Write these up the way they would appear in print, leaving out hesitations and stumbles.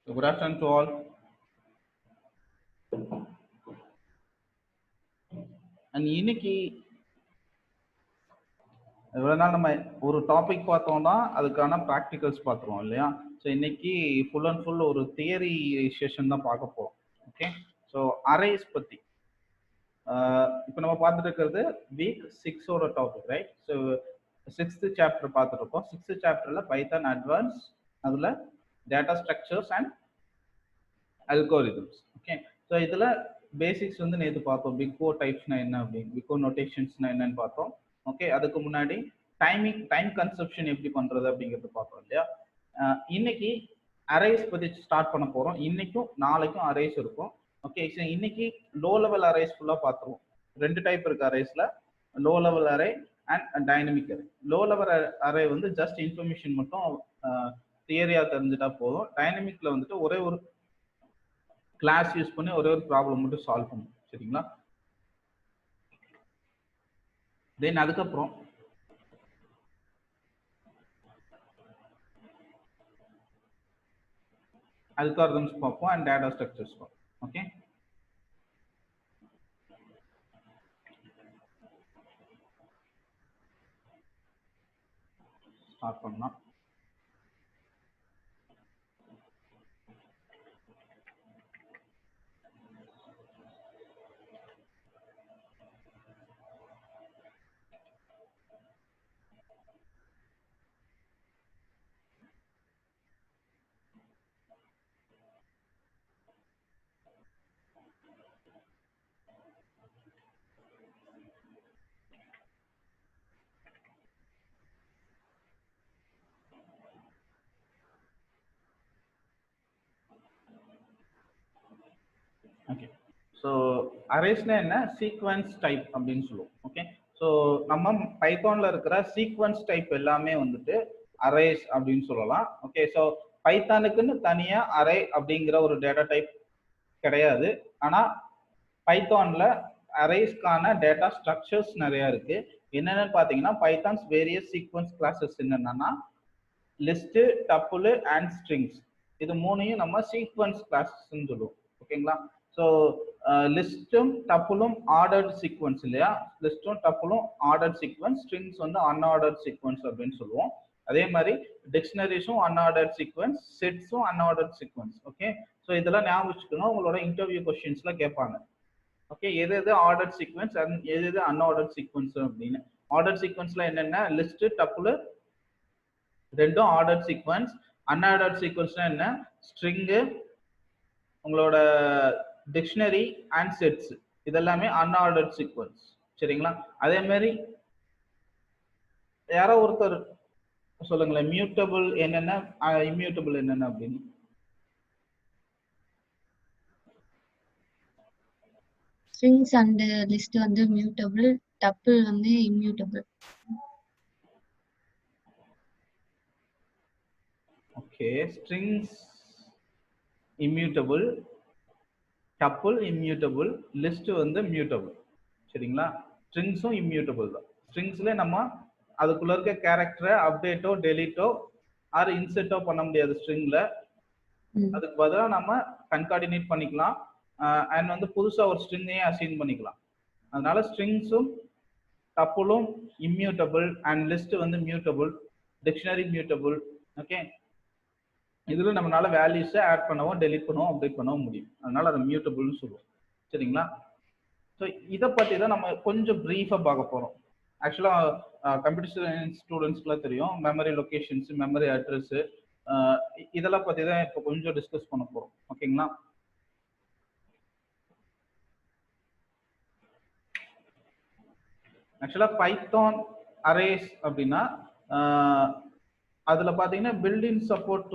So good afternoon to all. And இன்னைக்கு இவ்வளவு நாள் நம்ம ஒரு டாபிக் பார்த்தோம்னா அதுக்கான ப்ராக்டிகல்ஸ் பார்த்துருவோம் இல்லையா? ஸோ இன்னைக்கு ஃபுல் அண்ட் ஃபுல் ஒரு தியரி செஷன் தான் பார்க்க போறோம். ஓகே, ஸோ அரேஸ் பத்தி இப்போ நம்ம பார்த்துட்டு இருக்கிறது வீக் 6ஓட topic, right? So 6th chapter பார்த்துட்டு இருக்கோம். 6th சாப்டர்ல பைத்தான் அட்வான்ஸ், அதுல data structures and algorithms. Okay, so இதுல பேசிக்ஸ் வந்து நேற்று பார்த்தோம். பிக் ஓ டைப்ஸ்னா என்ன அப்படின்னு, பிக் ஓ நோட்டேஷன்ஸ்னா என்னன்னு பார்த்தோம். ஓகே, அதுக்கு முன்னாடி டைம் கன்செப்ஷன் எப்படி பண்றது அப்படிங்கிறது பார்த்தோம் இல்லையா? இன்னைக்கு அரேஸ் பத்தி ஸ்டார்ட் பண்ண போறோம். இன்னைக்கும் நாளைக்கும் அரேஸ் இருக்கும். ஓகே, ஸோ இன்னைக்கு லோ லெவல் அரேஸ் ஃபுல்லா பார்த்துருவோம். 2 டைப் இருக்கு அரேஸ்ல, low level array and dynamic array. Low level array வந்து ஜஸ்ட் இன்ஃபர்மேஷன் மட்டும் தியரியா தெரிஞ்சுட்டா போதும். டைனமிக்ல வந்துட்டு ஒரே ஒரு கிளாஸ் யூஸ் பண்ணி ஒரே ஒரு ப்ராப்ளம் மட்டும் சால்வ் பண்ணும். சரிங்களா? தென் அதுக்கப்புறம் அல்காரிதம்ஸ் பார்ப்போம் அண்ட் டேட்டா ஸ்ட்ரக்சர்ஸ் பார்ப்போம். ஓகே, ஸ்டார்ட் பண்ணலாம். ஓகே, ஸோ அரேஸ்னா என்ன? சீக்வன்ஸ் டைப் அப்படின்னு சொல்லுவோம். ஓகே, ஸோ நம்ம பைத்தான்ல இருக்கிற சீக்வன்ஸ் டைப் எல்லாமே வந்துட்டு அரேஸ் அப்படின்னு சொல்லலாம். ஓகே, ஸோ பைத்தானுக்குன்னு தனியா அரே அப்படிங்கிற ஒரு டேட்டா டைப் கிடையாது. ஆனா பைத்தான்ல அரேஸ்க்கான டேட்டா ஸ்ட்ரக்சர்ஸ் நிறைய இருக்கு. என்னென்னு பாத்தீங்கன்னா பைத்தான்ஸ் வேரியஸ் சீக்வன்ஸ் கிளாஸஸ் என்னன்னா லிஸ்ட், டப்புள் அண்ட் ஸ்ட்ரிங்ஸ். இது மூணையும் நம்ம சீக்வன்ஸ் கிளாஸஸ்ன்னு சொல்லுவோம். ஓகேங்களா? ஸோ லிஸ்ட்டும் டப்புளும் ஆர்டர்ட் சீக்வன்ஸ் இல்லையா? லிஸ்ட்டும் டப்புளும் ஆர்டர்ட் சீக்வன்ஸ், ஸ்ட்ரிங்ஸ் வந்து அன்ஆர்டர்ட் சீக்வன்ஸ் அப்படின்னு சொல்லுவோம். அதே மாதிரி டிக்ஷனரிஸும் அன்ஆர்டர்ட் சீக்வன்ஸ், செட்ஸும் அன்ஆர்டர்ட் சீக்வன்ஸ். ஓகே, ஸோ இதெல்லாம் ஞாபகம் வச்சுக்கணும். உங்களோட இன்டர்வியூ கொஸ்டின்ஸ்ல கேட்பாங்க. ஓகே, எது எது ஆர்டர்ட் சீக்வன்ஸ், எது எது அன்ஆர்டர்ட் சீக்வன்ஸ் அப்படின்னு. ஆர்டர்ட் சீக்வன்ஸ்ல என்னென்ன? லிஸ்ட், டப்புள் ரெண்டும் ஆர்டர்ட் சீக்வன்ஸ். அன்ஆர்டர்ட் சீக்வன்ஸ்னா என்ன? ஸ்ட்ரிங்கு, உங்களோட டிக்ஷனரி அண்ட் செட்ஸ், இதெல்லாமே அன்ஆர்டர்ட் சீக்வன்ஸ். சரிங்களா? அதே மாதிரி யாரோ ஒருத்தர் சொல்லுங்களேன், மியூட்டபிள் என்னென்ன, இம்யூட்டபிள் என்னென்ன அப்படின்னு. strings and list வந்து mutable, tuple வந்து immutable. Okay, strings immutable, tuple immutable, list வந்து mutable. சரிங்களா? ஸ்ட்ரிங்ஸும் இம்யூட்டபிள் தான். ஸ்ட்ரிங்ஸ்ல நம்ம அதுக்குள்ள இருக்க கேரக்டரை அப்டேட்டோ டெலீட்டோ ஆர் இன்செர்ட்டோ பண்ண முடியாது ஸ்ட்ரிங்ல. அதுக்கு பதிலாக நம்ம கன்கார்டினேட் பண்ணிக்கலாம் அண்ட் வந்து புதுசா ஒரு ஸ்ட்ரிங்கையே அசைன் பண்ணிக்கலாம். அதனால ஸ்ட்ரிங்ஸும் டப்புளும் இம்யூட்டபிள் அண்ட் லிஸ்ட் வந்து மியூட்டபிள், டிக்ஷனரி மியூட்டபிள். ஓகே, இதுல நம்மளால வேல்யூஸை ஆட் பண்ணவும் டெலீட் பண்ணவும் அப்டேட் பண்ணவும் முடியும். அதனால அதை மியூட்டபிள்னு சொல்லுவோம். சரிங்களா? ஸோ இதை பற்றி தான் நம்ம கொஞ்சம் ப்ரீஃபாக பார்க்க போகிறோம். ஆக்சுவலாக கம்ப்யூட்டர் சயின்ஸ் ஸ்டூடெண்ட்ஸ்க்குலாம் தெரியும் மெமரி லொக்கேஷன்ஸு, மெமரி அட்ரஸ்ஸு, இதெல்லாம் பற்றி தான் இப்போ கொஞ்சம் டிஸ்கஸ் பண்ண போகிறோம். ஓகேங்களா? ஆக்சுவலாக பைத்தான் அரேஸ் அப்படின்னா அதில் பார்த்தீங்கன்னா பில்டின் சப்போர்ட்,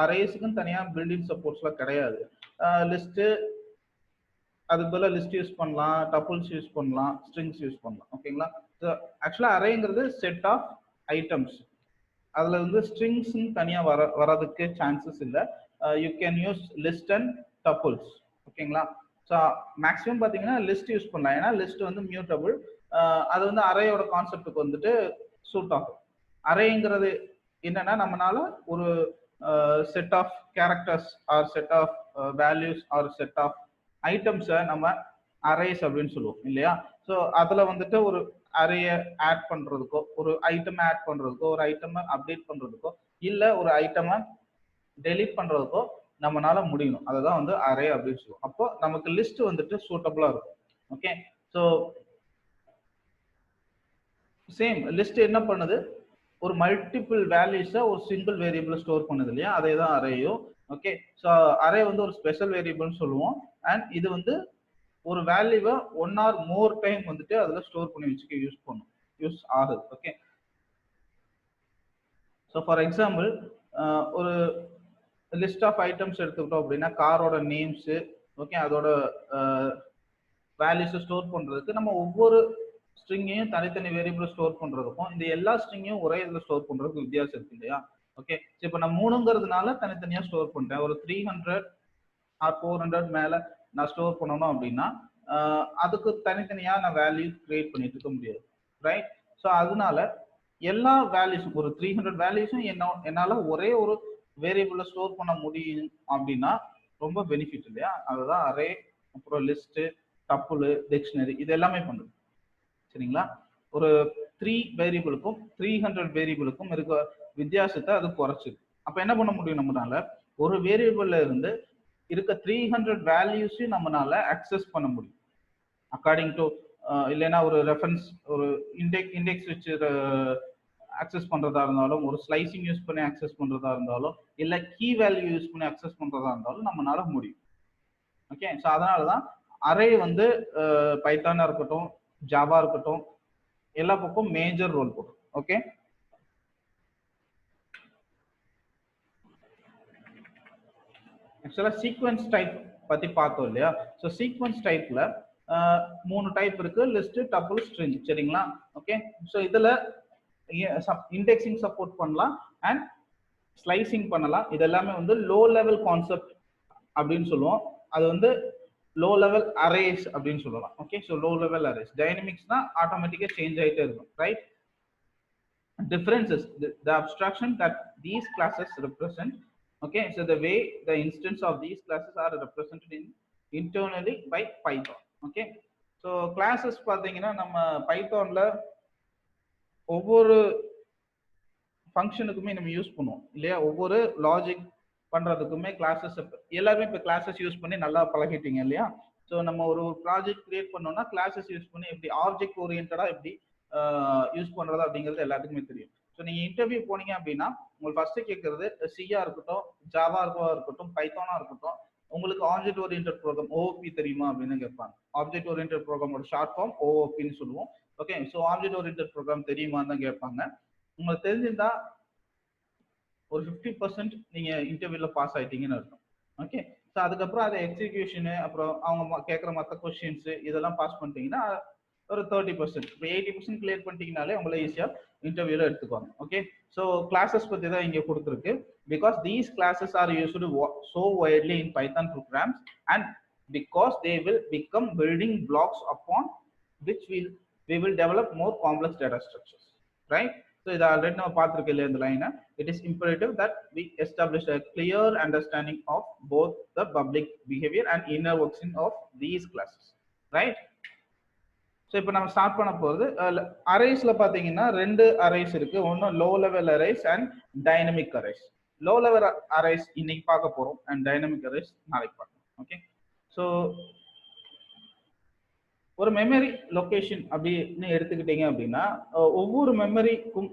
அரேஸுக்குன்னு தனியாக பில்டின் சப்போர்ட்ஸ்லாம் கிடையாது. லிஸ்ட்டு, அதுக்கு பதிலாக லிஸ்ட் யூஸ் பண்ணலாம், டப்புள்ஸ் யூஸ் பண்ணலாம், ஸ்ட்ரிங்ஸ் யூஸ் பண்ணலாம். ஓகேங்களா? ஸோ ஆக்சுவலாக அரேங்கிறது செட் ஆஃப் ஐட்டம்ஸ். அதில் வந்து ஸ்ட்ரிங்ஸ்ன்னு தனியாக வரதுக்கு சான்சஸ் இல்லை. You can use list and doubles. ஓகேங்களா? ஸோ மேக்ஸிமம் பார்த்தீங்கன்னா லிஸ்ட் யூஸ் பண்ணலாம். ஏன்னா லிஸ்ட் வந்து மியூட்டபிள், அது வந்து அரேயோட கான்செப்டுக்கு வந்துட்டு சூட் ஆகும். அரேங்கிறது என்னன்னா நம்மளால ஒரு set of characters or set of values or set of ஐட்டம்ஸை நம்ம அரேஸ் அப்படின்னு சொல்லுவோம் இல்லையா. ஸோ அதில் வந்துட்டு ஒரு அரேய ஆட் பண்ணுறதுக்கோ, ஒரு ஐட்டம் ஆட் பண்ணுறதுக்கோ, ஒரு ஐட்டமை அப்டேட் பண்ணுறதுக்கோ, இல்லை ஒரு ஐட்டமை டெலீட் பண்ணுறதுக்கோ நம்மளால முடியணும். அதை தான் வந்து அரே அப்படின்னு சொல்லுவோம். அப்போ நமக்கு லிஸ்ட் வந்துட்டு சூட்டபிளாக இருக்கும். ஓகே, ஸோ சேம் லிஸ்ட் என்ன பண்ணுது, ஒரு மல்டிபிள் வேல்யூஸை ஒரு சிங்கிள் வேரியபிள் ஸ்டோர் பண்ணுது இல்லையா, அதே தான் அரேயும். ஓகே, ஸோ அரே வந்து ஒரு ஸ்பெஷல் வேரியபிள்னு சொல்லுவோம். அண்ட் இது வந்து ஒரு வேல்யூவை 1 or more டைம் வந்துட்டு அதில் ஸ்டோர் பண்ணி வச்சுக்க யூஸ் ஆகுது. ஓகே, ஸோ ஃபார் எக்ஸாம்பிள் ஒரு லிஸ்ட் ஆஃப் ஐட்டம்ஸ் எடுத்துக்கிட்டோம் அப்படின்னா காரோட நேம்ஸு, ஓகே, அதோட வேல்யூஸை ஸ்டோர் பண்ணுறதுக்கு நம்ம ஒவ்வொரு ஸ்ட்ரிங்கையும் தனித்தனி வேரியபிள் ஸ்டோர் பண்ணுறதுக்கும் இந்த எல்லா ஸ்ட்ரிங்கையும் ஒரே இதில் ஸ்டோர் பண்ணுறதுக்கு வித்தியாசம் இருக்கு இல்லையா. ஓகே, ஸோ இப்போ நான் 3ங்கிறதுனால தனித்தனியாக ஸ்டோர் பண்ணுறேன். ஒரு 300 or 400 மேலே நான் ஸ்டோர் பண்ணணும் அப்படின்னா அதுக்கு தனித்தனியாக நான் வேல்யூ கிரியேட் பண்ணிட்டு இருக்க முடியாது, ரைட். ஸோ அதனால எல்லா வேல்யூஸும் ஒரு 300 வேல்யூஸும் என்னால் ஒரே ஒரு வேரியபிளை ஸ்டோர் பண்ண முடியும் அப்படின்னா ரொம்ப பெனிஃபிட் இல்லையா. அதுதான் அரே, அப்புறம் லிஸ்ட்டு, டப்புளு, டிக்ஷனரி இது எல்லாமே பண்ணுது. சரிங்களா, ஒரு 3 வேரியபிளுக்கும் 300 வேரியபிளுக்கும் இருக்க வித்தியாசத்தை அது குறைச்சிது. அப்போ என்ன பண்ண முடியும், நம்மளால ஒரு வேரியபிள்ல இருந்து இருக்க 300 வேல்யூஸையும் நம்மளால அக்சஸ் பண்ண முடியும் அக்கார்டிங் டு, இல்லைன்னா ஒரு ரெஃபரன்ஸ், ஒரு இண்டெக்ஸ் வச்சு அக்சஸ் பண்றதா இருந்தாலும், ஒரு ஸ்லைசிங் யூஸ் பண்ணி அக்சஸ் பண்றதா இருந்தாலும், இல்லை கீ வேல்யூ யூஸ் பண்ணி அக்சஸ் பண்றதா இருந்தாலும் நம்மளால முடியும். ஓகே, ஸோ அதனால தான் அரே வந்து பைத்தானா இருக்கட்டும், ஜாவா இருக்கட்டும், எல்லா பக்கம் மேஜர் ரோல் போடும். ஓகே, ஆக்சுவலா சீக்வென்ஸ் டைப் பத்தி பார்த்தோம் இல்லையா. ஸோ சீக்வென்ஸ் டைப்ல 3 டைப் இருக்கு, லிஸ்ட், டப்புள், ஸ்ட்ரிங். சரிங்களா, ஓகே. ஸோ இதுல இண்டெக்ஸிங் சப்போர்ட் பண்ணலாம் அண்ட் ஸ்லைசிங் பண்ணலாம். இது எல்லாமே வந்து லோ லெவல் கான்செப்ட் அப்படின்னு சொல்லுவோம். அது வந்து லோ லெவல் அரேஸ் அப்படின்னு சொல்லலாம். Okay, so low level arrays. டைனமிக்ஸ்னா ஆட்டோமேட்டிக்கா சேஞ்ச் ஆகிட்டே இருக்கும், right. Differences, the abstraction that these classes represent. Okay, so the way the instance of these classes are represented internally by Python. Okay, so classes பாத்தீங்கன்னா நம்ம பைத்தான்ல ஒவ்வொரு ஃபங்க்ஷனுக்குமே நம்ம use பண்ணுவோம் இல்லையா. ஒவ்வொரு லாஜிக் பண்றதுக்குமே கிளாஸஸ், எல்லாருமே இப்போ கிளாஸஸ் யூஸ் பண்ணி நல்லா பழகிட்டீங்க இல்லையா. ஸோ நம்ம ஒரு ப்ராஜெக்ட் கிரியேட் பண்ணோம்னா கிளாஸஸ் யூஸ் பண்ணி எப்படி ஆப்ஜெக்ட் ஓரியன்டா எப்படி யூஸ் பண்றது அப்படிங்கிறது எல்லாத்துக்குமே தெரியும். ஸோ நீங்க இன்டர்வியூ போனீங்க அப்படின்னா உங்களுக்கு ஃபர்ஸ்ட் கேட்கறது சியா இருக்கட்டும், ஜாவா இருக்கட்டும், பைத்தானா இருக்கட்டும், உங்களுக்கு ஆப்ஜெக்ட் ஓரியன்டட் ப்ரோக்ராம் ஓஓபி தெரியுமா அப்படின்னு கேட்பாங்க. ஆப்ஜெக்ட் ஓரியன்டட் ப்ரோக்ராமோட ஷார்ட் ஃபார்ம் ஓஓபின்னு சொல்லுவோம். Okay, so object oriented program தெரியுமான்னு தான் கேட்பாங்க. உங்களுக்கு தெரிஞ்சிருந்தா ஒரு 50% நீங்க இன்டர்வியூல பாஸ் ஆயிட்டீங்கன்னு அர்த்தம். ஓகே, ஸோ அதுக்கப்புறம் அதை எக்ஸிக்யூஷனு, அப்புறம் அவங்க கேட்குற மற்ற கொஸ்டின்ஸ் இதெல்லாம் பாஸ் பண்ணிட்டீங்கன்னா ஒரு 30%. இப்போ 80% கிளியர் பண்ணிட்டீங்கனாலே உங்களை ஈஸியா இன்டர்வியூல எடுத்துக்குவாங்க. ஓகே, ஸோ கிளாஸஸ் பத்தி தான் இங்க கொடுத்துருக்கு. Because these classes R used so widely in Python programs and because they will become building blocks upon which we will develop more complex data structures, right? So இது already நம்ம பார்த்துருக்கோம் இல்லையா இந்த லைனை. It is imperative that we establish a clear understanding of both the public behavior and inner working of these classes, right? So இப்போ நம்ம start பண்ண போகிறது அரேஸ்ல பார்த்தீங்கன்னா 2 அரேஸ் இருக்கு. ஒன்று low level arrays and dynamic arrays. Low level arrays இன்னைக்கு பார்க்க போறோம் அண்ட் டைனமிக் அரேஸ் நாளைக்கு பார்க்கலாம். ஓகே, ஸோ ஒரு மெமரி லொகேஷன் அப்படின்னு எடுத்துக்கிட்டீங்க அப்படின்னா ஒவ்வொரு மெமரிக்கும்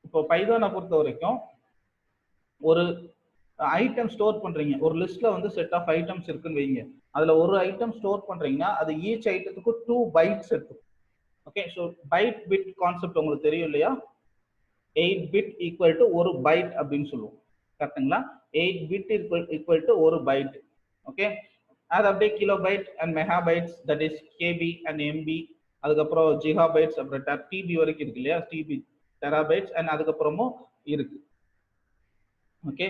இப்போ பைத்தானை பொறுத்த வரைக்கும் ஒரு ஐட்டம் ஸ்டோர் பண்றீங்க, ஒரு லிஸ்ட்ல வந்து செட் ஆஃப் ஐட்டம்ஸ் இருக்குன்னு வைங்க. அதுல ஒரு ஐட்டம் ஸ்டோர் பண்றீங்கன்னா அது ஈச் ஐட்டத்துக்கு 2 பைட்ஸ் எடுக்கும். Okay, so byte bit concept உங்களுக்கு தெரியும் இல்லையா. 8 பிட் ஈக்குவல் டு ஒரு பைட் அப்படின்னு சொல்லுவோம், கரெக்டுங்களா. 8 பிட் ஈக்குவல் டு ஒரு பைட். ஓகே, அது அப்படியே kilobyte and megabytes, that is KB and MB, அதுக்கப்புறம் ஜிகா பைட்ஸ், அப்புறம் டிபி வரைக்கும் இருக்கு இல்லையா, டிபி டெராபைட்ஸ், அண்ட் அதுக்கப்புறமும் இருக்கு. ஓகே,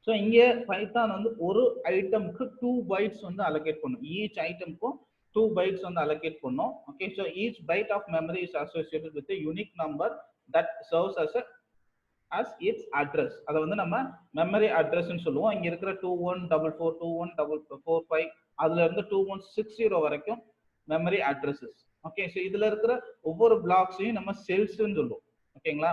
ஸோ இங்கே பைத்தான் வந்து ஒரு ஐட்டமுக்கு 2 பைட்ஸ் வந்து அலோகேட் பண்ணும். ஈச் ஐட்டமுக்கும் 2 பைட்ஸ் வந்து அலோகேட் பண்ணும். Okay, so each byte of memory is associated with unique number that serves as as its address. அதை வந்து நம்ம மெமரி அட்ரஸ்ன்னு சொல்லுவோம். இங்க இருக்கிற 2144 2145 அதுல இருந்து 2160 வரைக்கும் மெமரி அட்ரஸஸ். ஓகே, ஸோ இதுல இருக்கிற ஒவ்வொரு பிளாக்ஸையும் நம்ம செல்ஸ்ன்னு சொல்லுவோம். ஓகேங்களா?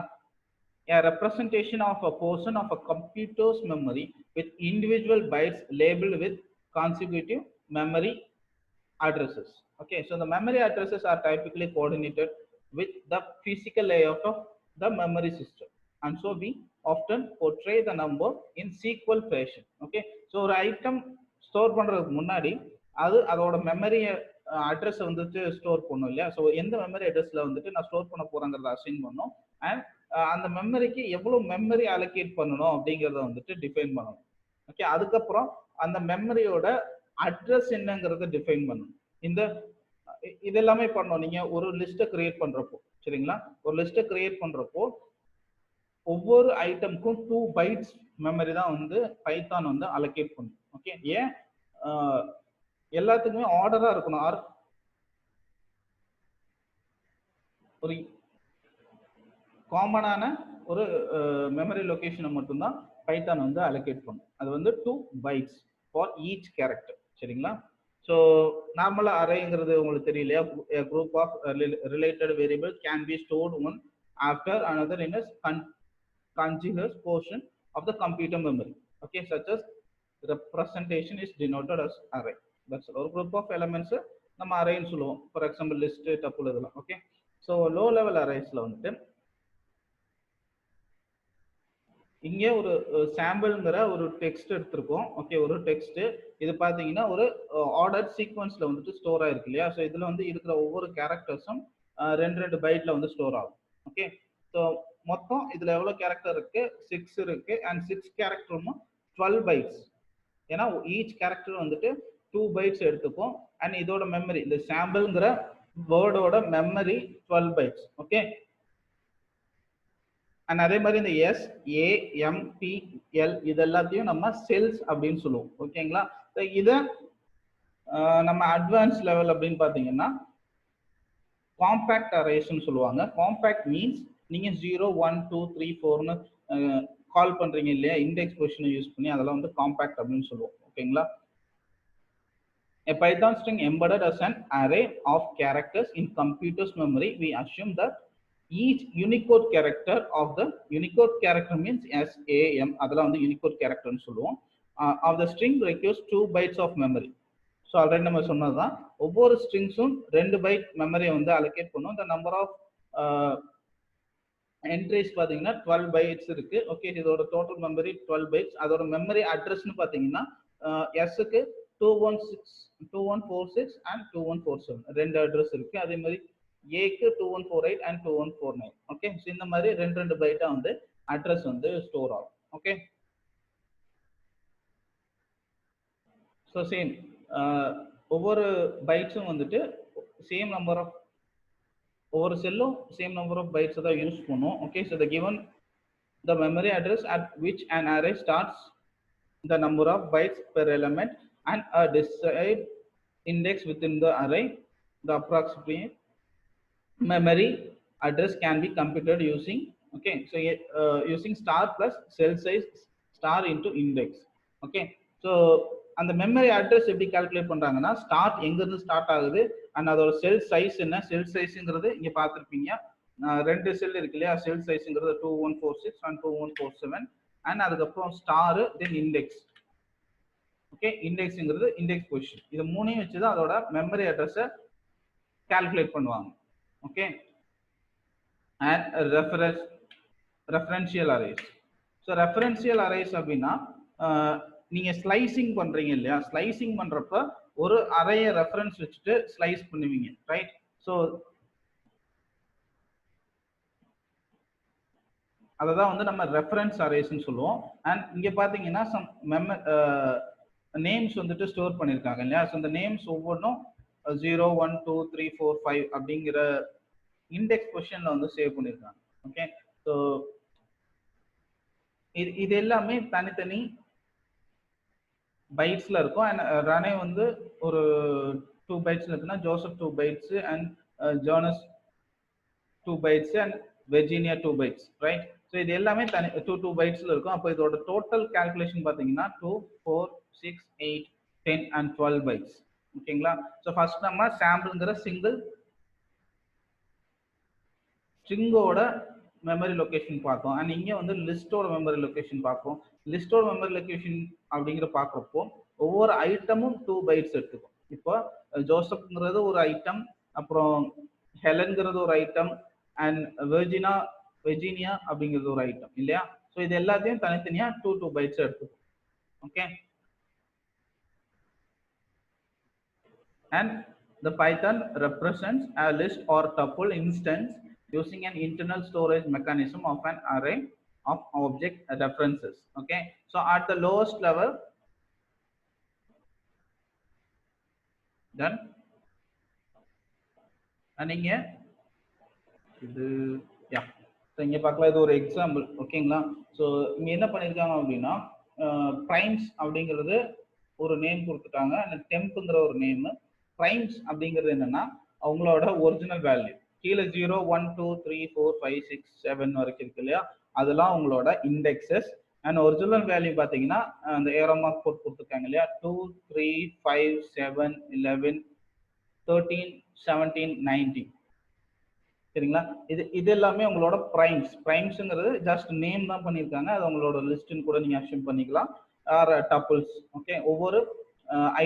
A representation of a portion of a computer's memory with individual bytes labeled with consecutive memory addresses. Okay, so the memory addresses are typically coordinated with the physical layout of the memory system, and so we often portray the number in sequential fashion. Okay, so ஒரு item store பண்றதுக்கு முன்னாடி அது அதோட memory address வந்துட்டு store பண்ணும் இல்லையா? So எந்த memory அட்ரஸ்ல வந்துட்டு நான் ஸ்டோர் பண்ண போறேங்கிறத அசைன் பண்ணும். அண்ட் அந்த மெமரிக்கு எவ்வளவு மெமரி அலோகேட் பண்ணணும் அப்படிங்கிறத வந்துட்டு டிஃபைன் பண்ணணும். ஓகே, அதுக்கப்புறம் அந்த மெமரியோட அட்ரஸ் என்னங்கிறத டிஃபைன் பண்ணணும். இந்த இதெல்லாமே பண்ணணும் நீங்க ஒரு லிஸ்ட்டை கிரியேட் பண்றப்போ. சரிங்களா? ஒரு லிஸ்ட்டை கிரியேட் பண்றப்போ ஒவ்வொரு ஐட்டமுக்கும் 2 பைட்ஸ் மெமரி தான் வந்து பைத்தான் வந்து அலோகேட் பண்ணும். ஓகே, ஏன் எல்லாத்துக்குமே ஆர்டரா இருக்கணும். ஒரு காமனான ஒரு மெமரி லொகேஷனை மட்டும்தான் பைத்தான் வந்து அலோகேட் பண்ணும். அது வந்து 2 பைட்ஸ் ஃபார் ஈச் கேரக்டர். சரிங்களா? ஸோ நார்மலா அரேங்கிறது உங்களுக்கு தெரியலையா? Group of related variable can be stored one after another in a contiguous portion of the computer memory. Okay, such as representation is denoted as array. That's all. ஒரு group of elements நம்ம அரேன்னு சொல்லுவோம். For example list, tuple இதெல்லாம். Okay, so low level அரேஸ்ல வந்துட்டு இங்கே ஒரு சாம்பிள்ங்கிற ஒரு text எடுத்திருக்கோம். Okay, ஒரு டெக்ஸ்ட் இது பார்த்தீங்கன்னா ஒரு ஆர்டர் சீக்வன்ஸ்ல வந்துட்டு ஸ்டோர் ஆயிருக்கு இல்லையா? ஸோ இதுல வந்து இருக்கிற ஒவ்வொரு கேரக்டர்ஸும் 2 பைட்ல வந்து ஸ்டோர் ஆகும். ஓகே, ஸோ மொத்தம் இதுல எவ்வளவு கேரக்டர் இருக்கு? 6 இருக்கு. அண்ட் 6 கேரக்டரும் 12 பைட்ஸ். ஏன்னா ஈச் கேரக்டர் வந்துட்டு 2 பைட்ஸ் எடுத்துக்கும். அண்ட் இதோட மெமரி, இந்த சாம்பிள்ங்கிற வேர்டோட மெமரி 12 பைட்ஸ். ஓகே, அண்ட் அதே மாதிரி இந்த எஸ், ஏ, எம், பி, எல் இது எல்லாத்தையும் நம்ம செல்ஸ் அப்படின்னு சொல்லுவோம். ஓகேங்களா? இதை நம்ம அட்வான்ஸ் லெவல் அப்படின்னு பாத்தீங்கன்னா காம்பேக்ட் அரேஸ்ன்னு சொல்லுவாங்க. காம்பேக்ட் மீன்ஸ் நீங்க 0 1 2 3 4ன்னு கால் பண்றீங்க இல்லையா? இண்டெக்ஸ் பொசிஷனை யூஸ் பண்ணி அதெல்லாம் வந்து காம்பேக்ட் அப்படின்னு சொல்லுவோம். ஓகேங்களா? A Python string embedded as an array of characters in computer's memory, we assume that each Unicode character of the Unicode character means SAM, அதெல்லாம் வந்து Unicode characterன்னு சொல்லுவோம், of the string requires 2 bytes of memory. So already நம்ம சொன்னதுதான், ஒவ்வொரு ஸ்ட்ரிங்ஸும் 2 byte மெமரியை வந்து allocate பண்ணும். இந்த நம்பர் ஆஃப் என்ட்ரிஸ் பார்த்தீங்கன்னா 12 பைட்ஸ் இருக்கு. ஓகே, இதோட டோட்டல் மெமரி 12 பைட்ஸ். அதோட மெமரி அட்ரஸ்ன்னு பார்த்தீங்கன்னா எஸ்க்கு 2146 அண்ட் 2147 2 அட்ரஸ் இருக்கு. அதே மாதிரி ஏக்கு 2148 அண்ட் 2149. ஓகே, ஸோ இந்த மாதிரி 2 பைட்டா வந்து அட்ரஸ் வந்து ஸ்டோர் ஆகும். ஓகே, ஸோ சேம் ஒவ்வொரு பைட்ஸும் வந்துட்டு சேம் நம்பர் ஆஃப், ஒவ்வொரு செல்லும் சேம் நம்பர் ஆஃப் பைட்ஸ் தான் யூஸ் பண்ணும். Okay, so the given the memory address at which an array starts the number of bytes per element and a desired index within the array, the approximate memory address can be computed using, okay, so using star plus cell size star into index. Okay, so அந்த memory address எப்படி calculate பண்றாங்கன்னா, start எங்க இருந்து start ஆகுது and அதோட செல் size என்ன, செல் சைஸ்ங்கிறது இங்க பார்த்திருப்பீங்க 2 செல் இருக்கு இல்லையா? செல் சைஸ்ங்கிறது 2146 அண்ட் 2147 அண்ட் அதுக்கப்புறம் ஸ்டார் தென் இண்டெக்ஸ். ஓகே, இண்டெக்ஸ்ங்கிறது இண்டெக்ஸ் பொசிஷன். இது மூணையும் வச்சு தான் அதோட மெமரி அட்ரஸை கால்குலேட் பண்ணுவாங்க. Okay, and referential arrays. So referential arrays அப்படின்னா நீங்க ஸ்லைசிங் பண்றீங்க இல்லையா? ஸ்லைசிங் பண்றப்ப ஒரு அரேயை ரெஃபரன்ஸ் வச்சுட்டு ஸ்லைஸ் பண்ணுவீங்க, ரைட்? ஸோ அததான் வந்து நம்ம ரெஃபரன்ஸ் அரேஸ்ன்னு சொல்லுவோம். அண்ட் இங்க பாத்தீங்கன்னா சம் நேம்ஸ் வந்துட்டு ஸ்டோர் பண்ணிருக்காங்க இல்லையா? ஸோ இந்த நேம்ஸ் ஒவ்வொன்றும் 0 1 2 3 4 5 அப்படிங்கிற இண்டெக்ஸ் பொசிஷன்ல வந்து சேவ் பண்ணிருக்காங்க. ஓகே, ஸோ இது எல்லாமே தனித்தனி பைட்ஸ்ல இருக்கும். அண்ட் ரனே வந்து ஒரு 2 பைட்ஸ்ல இருக்குன்னா Joseph 2 bytes and Jones 2 bytes and Virginia 2 bytes, right? So இது எல்லாமே தனி 2 பைட்ஸ்ல இருக்கும். அப்போ இதோட டோட்டல் கால்குலேஷன் பார்த்தீங்கன்னா 2, 4, 6, 8, 10 and 12 பைட்ஸ். ஓகேங்களா? ஸோ ஃபர்ஸ்ட் நம்ம சாம்பிள்ங்கிற சிங்கிள் ஸ்ட்ரிங்கோட மெமரி லொகேஷன் பார்த்தோம். அண்ட் இங்கே வந்து லிஸ்டோட மெமரி லொகேஷன் பார்ப்போம். லிஸ்டோட மெமரி லொகேஷன் அப்படிங்கிற பார்க்குறப்போ ஒவ்வொரு ஐட்டமும் 2 பைட்ஸ் எடுத்துக்கும். இப்போ ஜோசப்ங்கிறது ஒரு ஐட்டம், அப்புறம் ஹெலன்கிறது ஒரு ஐட்டம், அண்ட் வெர்ஜினியா அப்படிங்கிறது ஒரு ஐட்டம் இல்லையா? ஸோ இது எல்லாத்தையும் தனித்தனியா 2 பைட்ஸ் எடுத்துக்கும். Okay. And the Python represents a list or tuple instance using an internal storage mechanism of an array of object references. Okay, so at the lowest level, done. And இங்க இது yeah, so இங்க பார்க்கலாம், இது ஒரு example. ஓகேங்களா? So இங்க என்ன பண்ணிருக்காங்க அப்படின்னா primes அப்படிங்கிறது ஒரு நேம் கொடுத்துட்டாங்க, and tempங்கிற ஒரு நேம். primes அப்படிங்கிறது என்னன்னா அவங்களோட ஒரிஜினல் வேல்யூ. கீழே 0, 1, 2, 3, 4, 5, 6, 7 வரைக்கும் இருக்கு இல்லையா? அதெல்லாம் உங்களோட இண்டெக்ஸஸ். அண்ட் ஒரிஜினல் வேல்யூ பார்த்தீங்கன்னா அந்த ஏரோ மார்க் போட்டு கொடுத்துருக்காங்க இல்லையா? 2, 3, 5, 7, 11, 13, 17, 19. சரிங்களா? இது எல்லாமே உங்களோட பிரைம்ஸ். பிரைம்ஸ்ங்கிறது ஜஸ்ட் நேம் தான் பண்ணியிருக்காங்க, அது உங்களோட லிஸ்ட்னு கூட நீங்க அஷ்யூம் பண்ணிக்கலாம். Or tuples. ஓகே, ஒவ்வொரு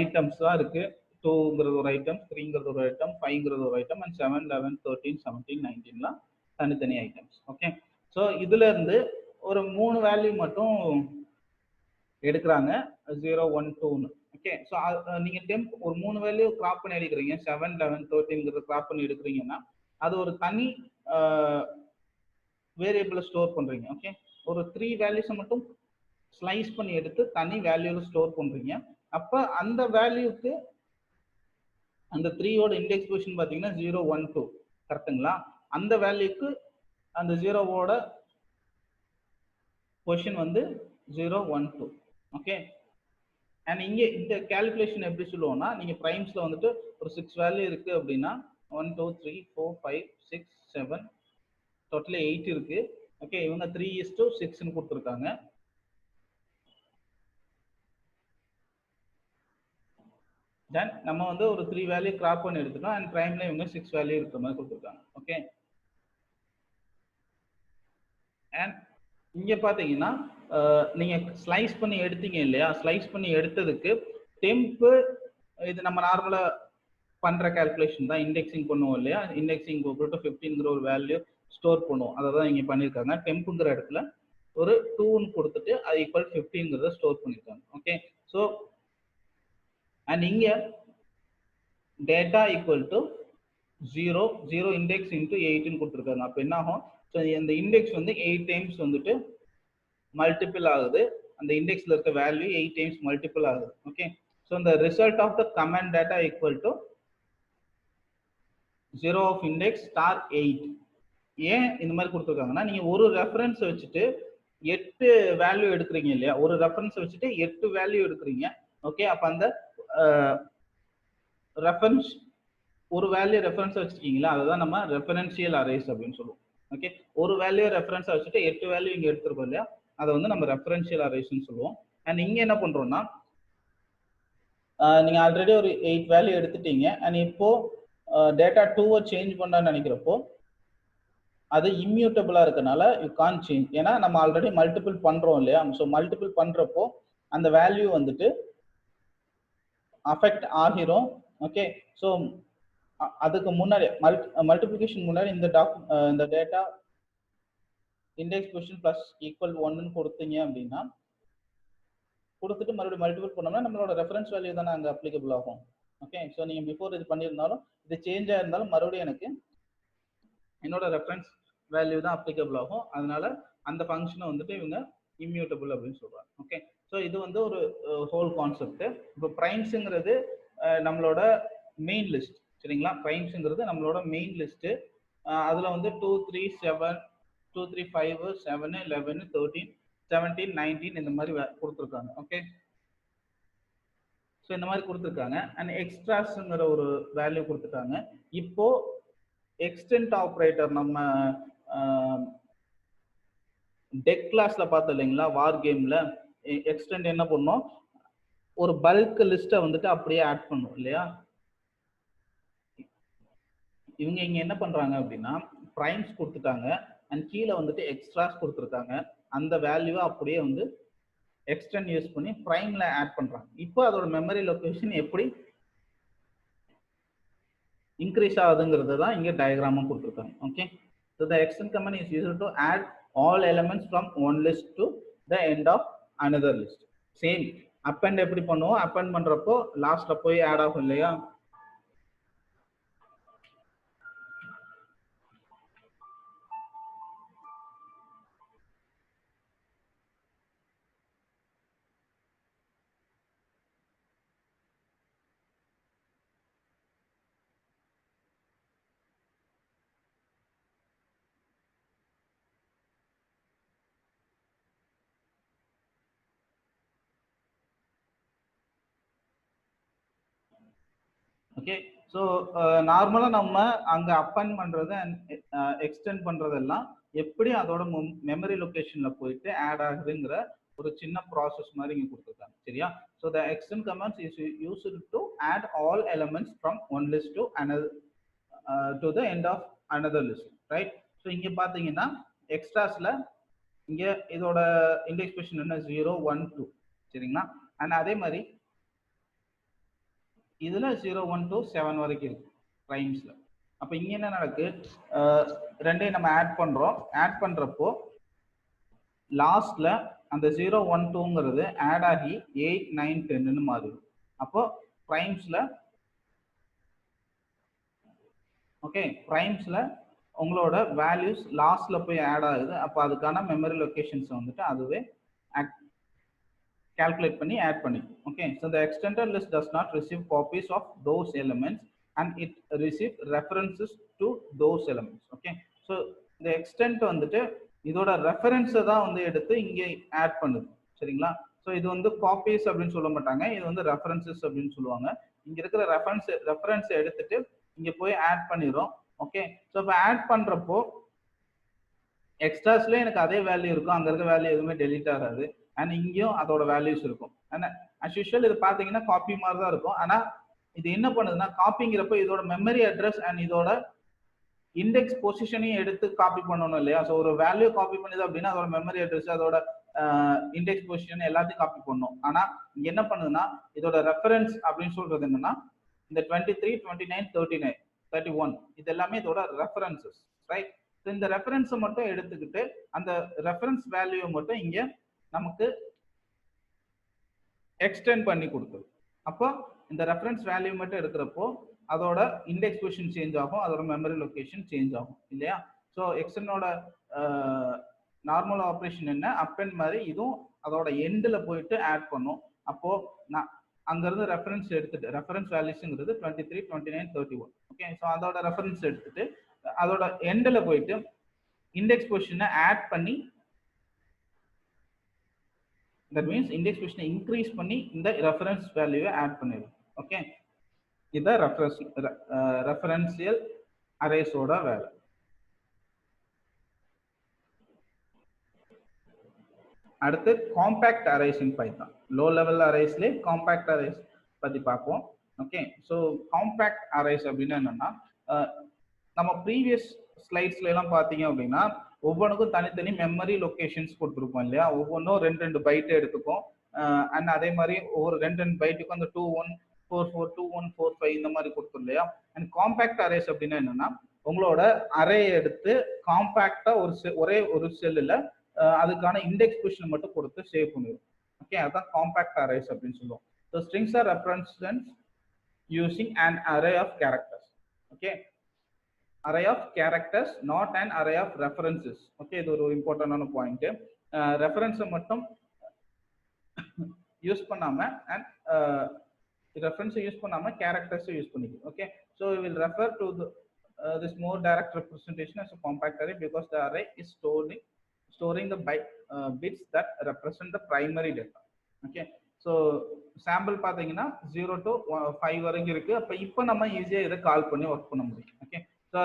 ஐட்டம்ஸ் தான் இருக்கு. 2ங்கிறது ஒரு ஐட்டம், 3ங்கிறது ஒரு ஐட்டம், 5ங்கிறது ஒரு ஐட்டம், அண்ட் 7, 11, 13, 17, 19லாம் தனித்தனி ஐட்டம்ஸ். ஓகே, ஸோ இதுல இருந்து ஒரு 3 வேல்யூ மட்டும் எடுக்கிறாங்க, 0, 1, 2ன்னு. ஓகே, ஸோ நீங்க டெம்ப் ஒரு 3 வேல்யூ கிராப் பண்ணி எடுக்கிறீங்க, 7, 11, 13ங்கிறது கிராப் பண்ணி எடுக்கிறீங்கன்னா அது ஒரு தனி வேரியபிள ஸ்டோர் பண்றீங்க. ஓகே, ஒரு 3 வேல்யூஸை மட்டும் ஸ்லைஸ் பண்ணி எடுத்து தனி வேல்யூல ஸ்டோர் பண்றீங்க. அப்ப அந்த வேல்யூக்கு அந்த 3யோட இண்டெக்ஸ் பொசிஷன் பாத்தீங்கன்னா 0, 1, 2. கரெக்ட்டுங்களா? அந்த வேல்யூக்கு அந்த 0வோட பொசிஷன் வந்து 0, 1, 2. ஓகே, அண்ட் இங்க இந்த கால்குலேஷன் எப்படி சொல்லுவோம்னா, நீங்க பிரைம்ஸ்ல வந்துட்டு ஒரு 6 வேல்யூ இருக்கு அப்படின்னா 1, 2, 3, 4, 5, 6, 7 டோட்டலி 8 இருக்கு. ஓகே, இவங்க 3:6ன்னு கொடுத்துருக்காங்க. தென் நம்ம வந்து ஒரு 3 வேல்யூ கிராப் பண்ணி எடுத்துட்டோம், அண்ட் பிரைம்ல இவங்க 6 வேல்யூ இருக்கிற மாதிரி கொடுத்துருக்காங்க. ஓகே, அண்ட் இங்க பாத்தீங்கன்னா நீங்க ஸ்லைஸ் பண்ணி எடுத்தீங்க இல்லையா? ஸ்லைஸ் பண்ணி எடுத்ததுக்கு டெம்ப், இது நம்ம நார்மலா பண்ற கால்குலேஷன் தான், இண்டெக்ஸிங் பண்ணுவோம் இல்லையா? இண்டெக்ஸிங் 15ங்கிற ஒரு வேல்யூ ஸ்டோர் பண்ணுவோம், அதை தான் இங்க பண்ணிருக்காங்க. டெம்ப்ங்கிற இடத்துல ஒரு 2ன்னு கொடுத்துட்டு அது ஈக்குவல் 15ங்கிறத ஸ்டோர் பண்ணிருக்காங்க. ஓகே, ஸோ அண்ட் இங்க data equal to 0 index into 8ன்னு கொடுத்துருக்காங்க. அப்போ என்ன ஆகும்? ஸோ இந்த இண்டெக்ஸ் வந்து 8 டைம்ஸ் வந்துட்டு மல்டிபிள் ஆகுது, அந்த இண்டெக்ஸ்ல இருக்க வேல்யூ 8 டைம்ஸ் மல்டிபிள் ஆகுது. ஓகே, ஸோ இந்த result of the comment data equal to 0 of index star 8. ஏன் இந்த மாதிரி கொடுத்துருக்காங்கன்னா, நீங்க ஒரு ரெஃபரன்ஸ் வச்சுட்டு 8 வேல்யூ எடுக்கிறீங்க இல்லையா? ஒரு ரெஃபரன்ஸ் வச்சுட்டு 8 வேல்யூ எடுக்கிறீங்க. ஓகே, அப்ப அந்த ரெஃபரன்ஸ் ஒரு வேல்யூ ரெஃபரன்ஸ் வச்சிருக்கீங்களா, அதுதான் நம்ம ரெஃபரன்ஷியல் அரேஸ் அப்படின்னு சொல்லுவோம். ஓகே, ஒரு வேல்யூ ரெஃபரன்ஸ் வச்சுட்டு 8 வேல்யூ இங்க எடுத்துருக்கோம் இல்லையா? அதை வந்து நம்ம ரெஃபரன்ஷியல் அரேஸ்ன்னு சொல்லுவோம். அண்ட் இங்க என்ன பண்றோம்னா, நீங்க ஆல்ரெடி ஒரு 8 வேல்யூ எடுத்துட்டீங்க, அண்ட் இப்போ டேட்டா 2வை சேஞ்ச் பண்ணான்னு நினைக்கிறப்போ அது இம்யூட்டபிளா இருக்கனால யூ கான் சேஞ்ச். ஏன்னா நம்ம ஆல்ரெடி மல்டிபிள் பண்றோம் இல்லையா? ஸோ மல்டிபிள் பண்றப்போ அந்த வேல்யூ வந்துட்டு அஃபெக்ட் ஆகிரும். ஓகே, ஸோ அதுக்கு முன்னாடி மல்டிபிளிகேஷன் முன்னாடி இந்த data index position plus equal 1ன்னு கொடுத்தீங்க அப்படின்னா, கொடுத்துட்டு மறுபடியும் மல்டிபிள் பண்ணோம்னா நம்மளோட ரெஃபரன்ஸ் வேல்யூ தானே அங்கே அப்ளிகபிள் ஆகும். ஓகே, ஸோ நீங்க பிஃபோர் இது பண்ணியிருந்தாலும் இது சேஞ்ச் ஆயிருந்தாலும் மறுபடியும் எனக்கு என்னோட ரெஃபரன்ஸ் வேல்யூ தான் அப்ளிகபிள் ஆகும். அதனால அந்த ஃபங்க்ஷனை வந்துட்டு இவங்க இம்யூட்டபிள் அப்படின்னு சொல்றாங்க. ஓகே, ஸோ இது வந்து ஒரு ஹோல் கான்செப்ட். இப்போ பிரைம்ஸுங்கிறது நம்மளோட மெயின் லிஸ்ட். சரிங்களா? பிரைம்ஸுங்கிறது நம்மளோட மெயின் லிஸ்ட். அதுல வந்து 2, 3, 7, 2, 3, 5, 7, 11, 13, 17, 19 இந்த மாதிரி கொடுத்துருக்காங்க. ஓகே, ஸோ இந்த மாதிரி கொடுத்துருக்காங்க. அண்ட் எக்ஸ்ட்ராஸ்ங்கிற ஒரு வேல்யூ கொடுத்துட்டாங்க. இப்போ எக்ஸ்டென்ட் ஆப்ரேட்டர் நம்ம டெக் கிளாஸ்ல பார்த்தோம் இல்லைங்களா, வார் கேம்ல எக்ஸ்டெண்ட் என்ன பண்ணோம், ஒரு பல்க் லிஸ்ட்டை வந்துட்டு அப்படியே ஆட் பண்ணும் இல்லையா. இவங்க இங்க என்ன பண்றாங்க அப்படின்னா பிரைம்ஸ் கொடுத்துட்டாங்க அண்ட் கீழே வந்துட்டு எக்ஸ்ட்ராஸ் கொடுத்துருக்காங்க. அந்த வேல்யூவை அப்படியே வந்து எக்ஸ்டெண்ட் யூஸ் பண்ணி பிரைம்ல ஆட் பண்றாங்க. இப்போ அதோட மெமரி லொகேஷன் எப்படி இன்க்ரீஸ் ஆகுதுங்கிறது தான் இங்க டயக்ராமா கொடுத்துருக்காங்க. Okay, so the extend command is used to add all elements from one list to the end of another list. Same append எப்படி பண்ணுவோம், அப்பெண்ட் பண்றப்போ லாஸ்ட்ல போய் ஆட் ஆகும் இல்லையா. ஓகே, ஸோ நார்மலாக நம்ம அங்கே அப்பன் பண்ணுறது அண்ட் எக்ஸ்டெண்ட் பண்ணுறதெல்லாம் எப்படி அதோட மெமரி லொக்கேஷனில் போயிட்டு ஆட் ஆகுதுங்கிற ஒரு சின்ன ப்ராசஸ் மாதிரி இங்கே கொடுத்துருக்காங்க. சரியா, so the extend commands is used to add all elements from one list to another to the end of another list, right. So இங்கே பார்த்தீங்கன்னா எக்ஸ்ட்ராஸில் இங்கே இதோட இண்டெக்ஸ் பொசிஷன் என்ன 0 1 2 சரிங்களா. அண்ட் அதே மாதிரி இதுல 0 1 2 7 வரைக்கும் இருக்கு பிரைம்ஸ்ல. அப்ப இங்க என்ன நடக்கு, ரெண்டையும் நம்ம ஆட் பண்றோம். ஆட் பண்றப்போ லாஸ்ட்ல அந்த 0 1 2ங்கிறது ஆட் ஆகி 8 9 10ன்னு மாறுது. அப்போ பிரைம்ஸ்ல ஓகே, பிரைம்ஸ்ல உங்களோட வேல்யூஸ் லாஸ்ட்ல போய் ஆட் ஆகுது. அப்போ அதுக்கான மெமரி லொகேஷன்ஸ் வந்துட்டு அதுவே calculate பண்ணி add பண்ணி. Okay, so the extended list does not receive copies of those elements and it receives references to those elements. Okay, so the extent வந்துட்டு இதோட ரெஃபரன்ஸை தான் வந்து எடுத்து இங்கே ஆட் பண்ணுது. சரிங்களா, ஸோ இது வந்து காப்பீஸ் அப்படின்னு சொல்ல மாட்டாங்க, இது வந்து ரெஃபரன்சஸ் அப்படின்னு சொல்லுவாங்க. இங்க இருக்கிற ரெஃபரன்ஸை எடுத்துட்டு இங்க போய் ஆட் பண்ணிடும். ஓகே, ஸோ இப்போ ஆட் பண்றப்போ எக்ஸ்ட்ராஸ்ல எனக்கு அதே வேல்யூ இருக்கும், அங்க இருக்க வேல்யூ எதுவுமே டெலீட் ஆகாது. அண்ட் இங்கேயும் அதோட வேல்யூஸ் இருக்கும். அண்ட் அஸ் யூஷுவல் இது பாத்தீங்கன்னா காப்பி மாதிரி தான் இருக்கும். ஆனா இது என்ன பண்ணுதுன்னா காப்பிங்கிறப்ப இதோட மெமரி அட்ரஸ் அண்ட் இதோட இண்டெக்ஸ் பொசிஷனையும் எடுத்து காப்பி பண்ணணும் இல்லையா. ஸோ ஒரு வேல்யூ காப்பி பண்ணுது அப்படின்னா அதோட மெமரி அட்ரஸ் அதோட இண்டெக்ஸ் பொசிஷன் எல்லாத்தையும் காப்பி பண்ணணும். ஆனா இங்க என்ன பண்ணுதுன்னா இதோட ரெஃபரன்ஸ் அப்படின்னு சொல்றது என்னன்னா இந்த 23 29 39 31 இது எல்லாமே இதோட ரெஃபரன்சஸ், ரைட். இந்த ரெஃபரன்ஸை மட்டும் எடுத்துக்கிட்டு அந்த ரெஃபரன்ஸ் வேல்யூவை மட்டும் இங்க நமக்கு எக்ஸ்டெண்ட் பண்ணி கொடுக்குது. அப்போ இந்த ரெஃபரன்ஸ் வேல்யூ மட்டும் எடுக்கிறப்போ அதோட இண்டெக்ஸ் பொசிஷன் சேஞ்ச் ஆகும், அதோட மெமரி லொகேஷன் சேஞ்ச் ஆகும் இல்லையா. ஸோ எக்ஸ்டெண்டோட நார்மல் ஆப்ரேஷன் என்ன, அப்பெண்ட் மாதிரி இதுவும் அதோட எண்டில் போயிட்டு ஆட் பண்ணும். அப்போ நான் அங்கிருந்து ரெஃபரன்ஸ் எடுத்துட்டு ரெஃபரன்ஸ் வேல்யூஸ்ங்கிறது 23 29 31. ஓகே, ஸோ அதோட ரெஃபரன்ஸ் எடுத்துட்டு அதோட எண்டில் போயிட்டு இண்டெக்ஸ் பொசிஷனை ஆட் பண்ணி that means index position increase பண்ணி இந்த reference value add பண்ணிடும். ஓகே, இத referential arrays ஓட வேலை. அடுத்து compact arrays in Python. Low level அரேஸ்ல காம்பாக்ட் அரேஸ் பத்தி பார்ப்போம். ஓகே, ஸோ காம்பாக்ட் அரேஸ் அப்படின்னா என்னன்னா நம்ம ப்ரீவியஸ் ஸ்லைட்ஸ்ல எல்லாம் பார்த்தீங்க அப்படின்னா ஒவ்வொன்றுக்கும் தனித்தனி மெமரி லொகேஷன்ஸ் கொடுத்துருப்போம் இல்லையா. ஒவ்வொன்றும் 2 பைட் எடுத்துக்கும். அண்ட் அதே மாதிரி ஒவ்வொரு 2 பைட்டுக்கும் அந்த 2144 2145 இந்த மாதிரி கொடுத்தோம் இல்லையா. அண்ட் காம்பாக்ட் அரேஸ் அப்படின்னா என்னன்னா உங்களோட அரே எடுத்து காம்பாக்டா ஒரே ஒரு செல்லுல அதுக்கான இண்டெக்ஸ் பொசிஷன் மட்டும் கொடுத்து சேவ் பண்ணிடும். ஓகே, அதான் காம்பாக்ட் அரேஸ் அப்படின்னு சொல்லுவோம். So strings R represents using an array of characters. Okay, array of characters not an array of references. Okay, இது ஒரு இம்பார்ட்டன்டான பாயிண்ட். ரெஃபரன்ஸை மட்டும் யூஸ் பண்ணாம அண்ட் ரெஃபரன்ஸை யூஸ் பண்ணாம கேரக்டர்ஸை யூஸ் பண்ணிக்கும். Okay, so we will refer to this more direct representation as a compact array because the array is storing the bits that represent the primary data. Okay, so sample பார்த்தீங்கன்னா 0 to 5 வரைக்கும் இருக்கு. அப்போ இப்போ நம்ம ஈஸியாக இதை கால் பண்ணி ஒர்க் பண்ண முடியும். ஓகே, ஸோ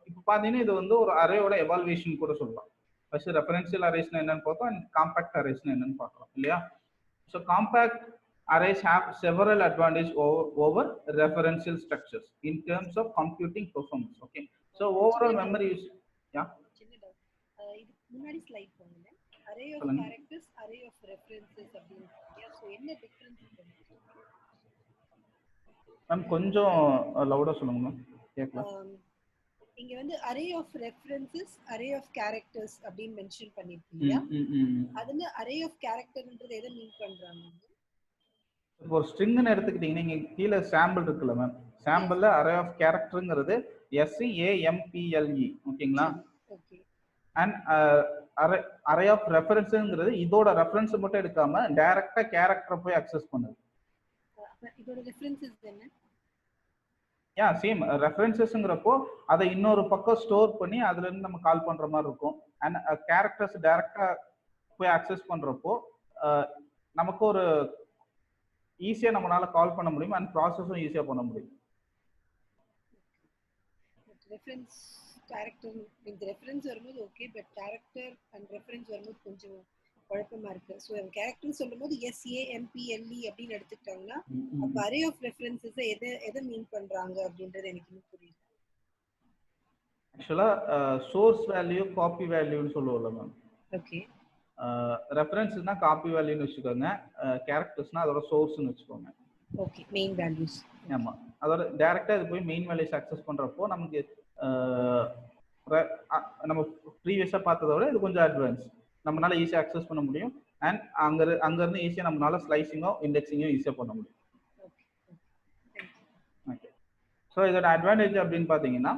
இப்போ பார்த்தீங்கன்னா இது வந்து ஒரு அரேயோட எவால்வேஷன் கூட சொல்லலாம். ஃபர்ஸ்ட் ரெஃபரன்ஷியல் அரேஸ்னா என்னன்னு பார்த்தோம் அண்ட் காம்பாக்ட் அரேஸ்னா என்னன்னு பார்க்கலாம் இல்லையா. So compact arrays have several advantages over referential structures in terms of computing performance. Okay, so overall memory use, yeah, இது முன்னாடி ஸ்லைட் போங்க. array of characters, array of references அப்படிங்க. So என்ன டிஃபரன்ஸ் இருக்கு ma'am? கொஞ்சம் லவுடா சொல்லுங்க மேம், கேட்கல. இங்க வந்து array of references, array of characters அப்படினு மென்ஷன் பண்ணிருக்கீங்க. அதுல array of characterன்றது எதை மீன் பண்றாங்க? ஒரு ஸ்ட்ரிங்னு எடுத்துக்கிட்டீங்கன்னா நீங்க கீழே சாம்பிள் இருக்குல்ல மேம், சாம்பிள்ல அரே ஆஃப் கேரக்டர்ங்கிறது SCAMPLE ஓகேங்களா. அண்ட் அரே ஆஃப் ரெஃபரன்ஸ்ங்கிறது இதோட ரெஃபரன்ஸ் மட்டும் எடுக்காம டைரக்டா கேரக்டர் போய் அக்சஸ் பண்ணுது. இதோட ரெஃபரன்சஸ் என்ன? யா சேம் ரெஃபரன்சஸ்ங்கிறப்போ அதை இன்னொரு பக்கம் ஸ்டோர் பண்ணி அதுல இருந்து நம்ம கால் பண்ற மாதிரி இருக்கும். அண்ட் கேரக்டர்ஸ் டைரக்டா போய் அக்சஸ் பண்றப்போ நமக்கு ஒரு ஈஸியா நம்மளால கால் பண்ண முடியும் அண்ட் ப்ராசஸும் ஈஸியா பண்ண முடியும். ரெஃபரன்ஸ் கேரக்டர் இந்த ரெஃபரன்ஸ் வரும்போது okay, but character and reference வரும்போது கொஞ்சம் குழப்பமா இருக்கு. சோ கேரக்டர் சொல்லும்போது SAMPLE அப்படின்னு எடுத்துக்கிட்டாங்கன்னா அப்ப அரே ஆஃப் ரெஃபரன்சஸ் எதை மீன் பண்றாங்க அப்படின்றது எனக்கு இன்னும் புரியல. ஆக்சுவலா சோர்ஸ் வேல்யூ காப்பி வேல்யூன்னு சொல்லுவோம்ல மேம். ஓகே, ரெஃபரன்ஸ்னா காப்பி வேல்யூன்னு வச்சுக்கோங்க, கேரக்டர்ஸ்னா அதோட சோர்ஸ்னு வச்சுக்கோங்க. Okay, main values. ஆமா, அதோட டைரக்டா இது போய் மெயின் வேல்யூஸ் அக்சஸ் பண்றப்போ நமக்கு நம்ம ப்ரீவியஸா பார்த்ததை விட இது கொஞ்சம் அட்வான்ஸ், நம்மளால ஈஸியா அக்சஸ் பண்ண முடியும். அண்ட் அங்க இருந்து ஈஸியா நம்மளால ஸ்லைசிங்கோ இண்டெக்ஸிங்கோ ஈஸியா பண்ண முடியும். ஓகே, ஸோ இதோட அட்வான்டேஜ் அப்படின்னு பார்த்தீங்கன்னா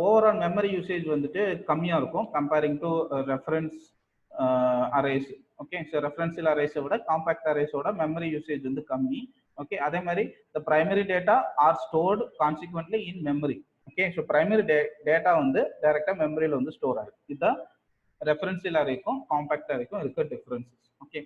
ஓவரால் மெமரி யூசேஜ் வந்துட்டு கம்மியா இருக்கும் comparing to reference arrays. Okay, so referential அரேஸை விட காம்பாக்ட் அரேஸோட மெமரி யூசேஜ் வந்து கம்மி. ஓகே, அதே மாதிரி the primary data are stored consequently in memory. Okay, so primary data வந்து டைரக்டா மெமரியில வந்து ஸ்டோர் ஆகுது. இதுதான் ரெஃபரன்ஷியல் அரேக்கும் காம்பாக்ட் அரேக்கும் இருக்க டிஃபரன்சஸ். ஓகே,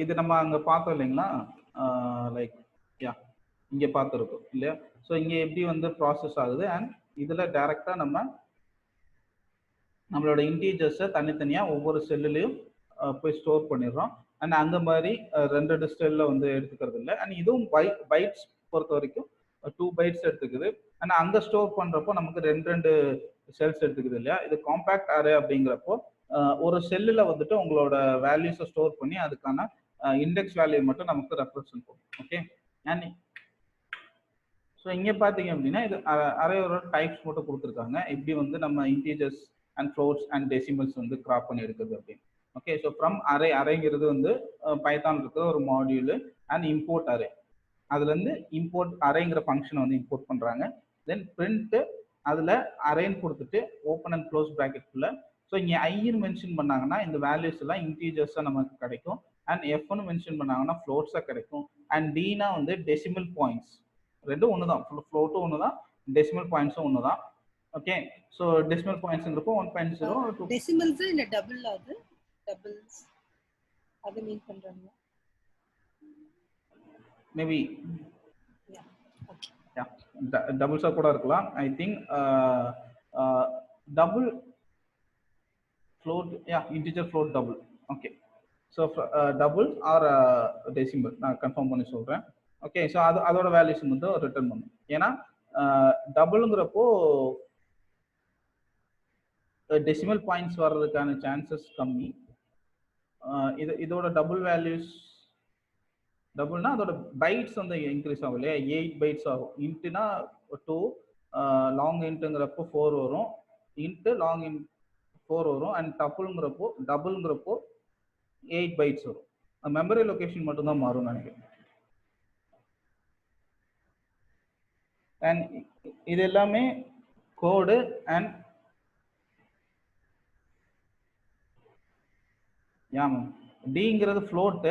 இது நம்ம அங்க பார்த்தோம் இல்லைங்களா, லைக் யா இங்க பார்த்துருக்கோம் இல்லையா. ஸோ இங்க எப்படி வந்து ப்ராசஸ் ஆகுது அண்ட் இதுல டைரக்டா நம்மளோட இன்டீஜர்ஸை தனித்தனியா ஒவ்வொரு செல்லுலையும் போய் ஸ்டோர் பண்ணிடுறோம். அண்ட் அந்த மாதிரி 2 டிஜிட்டல்ல வந்து எடுத்துக்கிறது இல்லை. அண்ட் இதுவும் பைட்ஸ் பொறுத்த வரைக்கும் 2 பைட்ஸ் எடுத்துக்குது. அண்ட் அங்க ஸ்டோர் பண்றப்போ நமக்கு 2 செல்ஸ் எடுத்துக்குது இல்லையா. இது காம்பாக்ட் அரே அப்படிங்கிறப்போ ஒரு செல்லுல வந்துட்டு உங்களோட வேல்யூஸை ஸ்டோர் பண்ணி அதுக்கான இண்டெக்ஸ் வேல்யூ மட்டும் நமக்கு ரெப்ரசன்ட் பண்ணும். ஓகே, அண்ட் ஸோ இங்கே பார்த்தீங்க அப்படின்னா இது அரேயோட டைப்ஸ் மட்டும் கொடுத்துருக்காங்க, எப்படி வந்து நம்ம integers and floats and decimals வந்து கிராப் பண்ணி எடுக்கிறது அப்படின்னு. ஓகே, ஸோ ஃப்ரம் அரேங்கிறது வந்து பைத்தான் இருக்கிற ஒரு மாடியூலு அண்ட் இம்போர்ட் அரே, அதுலேருந்து இம்போர்ட் அரேங்கிற ஃபங்க்ஷனை வந்து இம்போர்ட் பண்ணுறாங்க. தென் பிரிண்ட்டு அதில் அரேன்னு கொடுத்துட்டு ஓப்பன் அண்ட் க்ளோஸ் ப்ராக்கெட்குள்ள. ஸோ இங்கே ஐன்னு மென்ஷன் பண்ணாங்கன்னா இந்த வேல்யூஸ் எல்லாம் இன்டீஜர்ஸாக நமக்கு கிடைக்கும். அண்ட் எஃப்னு மென்ஷன் பண்ணாங்கன்னா ஃப்ளோட்ஸாக கிடைக்கும். அண்ட் டீனா வந்து டெசிமல் பாயிண்ட்ஸ், ரெண்டும் ஒன்று தான், ஃப்ளோட்டும் ஒன்று தான், டெசிமல் பாயிண்ட்ஸும் ஒன்று தான். ஓகே, ஸோ டெசிமல் பாயிண்ட்ஸ்ங்கிறப்போ 1.0 டெசிமல்ஸ் இல்ல டபுள், அது டபுள்ஸ் அது மீன் பண்றாங்க மேபி. யா ஓகே, யா டபுள்ஸா கூட இருக்கலாம். I think double float, yeah integer float double. Okay, so double or decimal நான் கன்ஃபார்ம் பண்ணி சொல்றேன். ஓகே, ஸோ அதோட வேல்யூஸ் வந்து ரிட்டர்ன் பண்ணும். ஏன்னா டபுளுங்கிறப்போ டெசிமல் பாயிண்ட்ஸ் வர்றதுக்கான சான்சஸ் கம்மி. இதோட டபுள் வேல்யூஸ், டபுள்னா அதோட பைட்ஸ் வந்து இன்க்ரீஸ் ஆகும் இல்லையா, 8 பைட்ஸ் ஆகும். இன்ட்டுனா 2, லாங் இன்ட்டுங்கிறப்போ 4 வரும், இன்ட்டு லாங் இன்ட் 4 வரும். அண்ட் டபுள்ங்கிறப்போ 8 பைட்ஸ் வரும். மெமரி லொகேஷன் மட்டும்தான் மாறும் நினைக்கிறேன். அண்ட் இது எல்லாமே கோடு அண்ட் மேம் டிங்கிறது ஃப்ளோட்டு,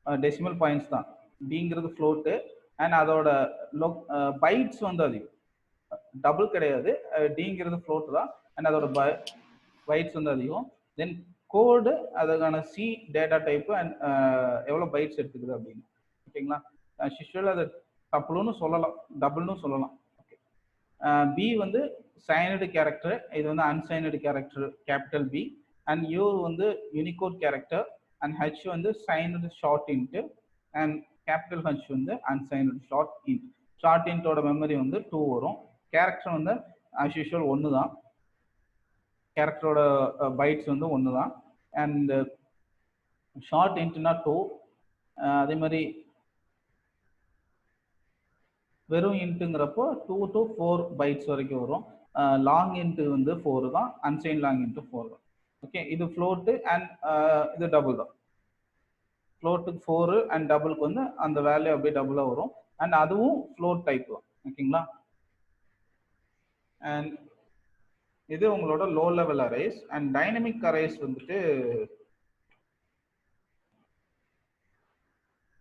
டெசிமல் பாயிண்ட்ஸ் தான். டிங்கிறது ஃப்ளோட்டு அண்ட் அதோட பைட்ஸ் வந்து அதிகம், டபுள் கிடையாது. டிங்கிறது ஃப்ளோட் தான் அண்ட் அதோட பைட்ஸ் வந்து அதிகம். தென் கோடு அதுக்கான சி டேட்டா டைப்பு அண்ட் எவ்வளோ பைட்ஸ் எடுத்துக்குது அப்படின்னு. ஓகேங்களா? யூஸ்வல் அது டபுள்னு சொல்லலாம், டபுள்னு சொல்லலாம். ஓகே. பி வந்து சைனடு கேரக்டர், இது வந்து unsigned character capital B, and you வந்து யூனிகோட் கேரக்டர், அண்ட் ஹெச் வந்து signed short into, and capital H வந்து அன்சைனடு ஷார்ட் இன்ட். ஷார்ட் இன்ட்டோட மெமரி வந்து 2 வரும். கேரக்டர் வந்து ஆஸ் யூஸ்வல் 1 தான். கேரக்டரோட பைட்ஸ் வந்து 1 தான். அண்ட் ஷார்ட் இன்ட்னா 2. அதே மாதிரி வெறும் இன்ட்டுங்கிறப்போ 2 to 4 பைட்ஸ் வரைக்கும் வரும். லாங் இன்ட்டு வந்து 4 தான், அன்சைன் லாங் இன்ட்டு 4 தான். ஓகே, இது ஃப்ளோட்டு அண்ட் இது டபுள் தான். ஃப்ளோட்டுக்கு 4 அண்ட் டபுளுக்கு வந்து அந்த வேல்யூ அப்படியே டபுளாக வரும். அண்ட் அதுவும் ஃப்ளோட் டைப் தான். ஓகேங்களா? அண்ட் இது உங்களோட low level arrays. And dynamic arrays வந்துட்டு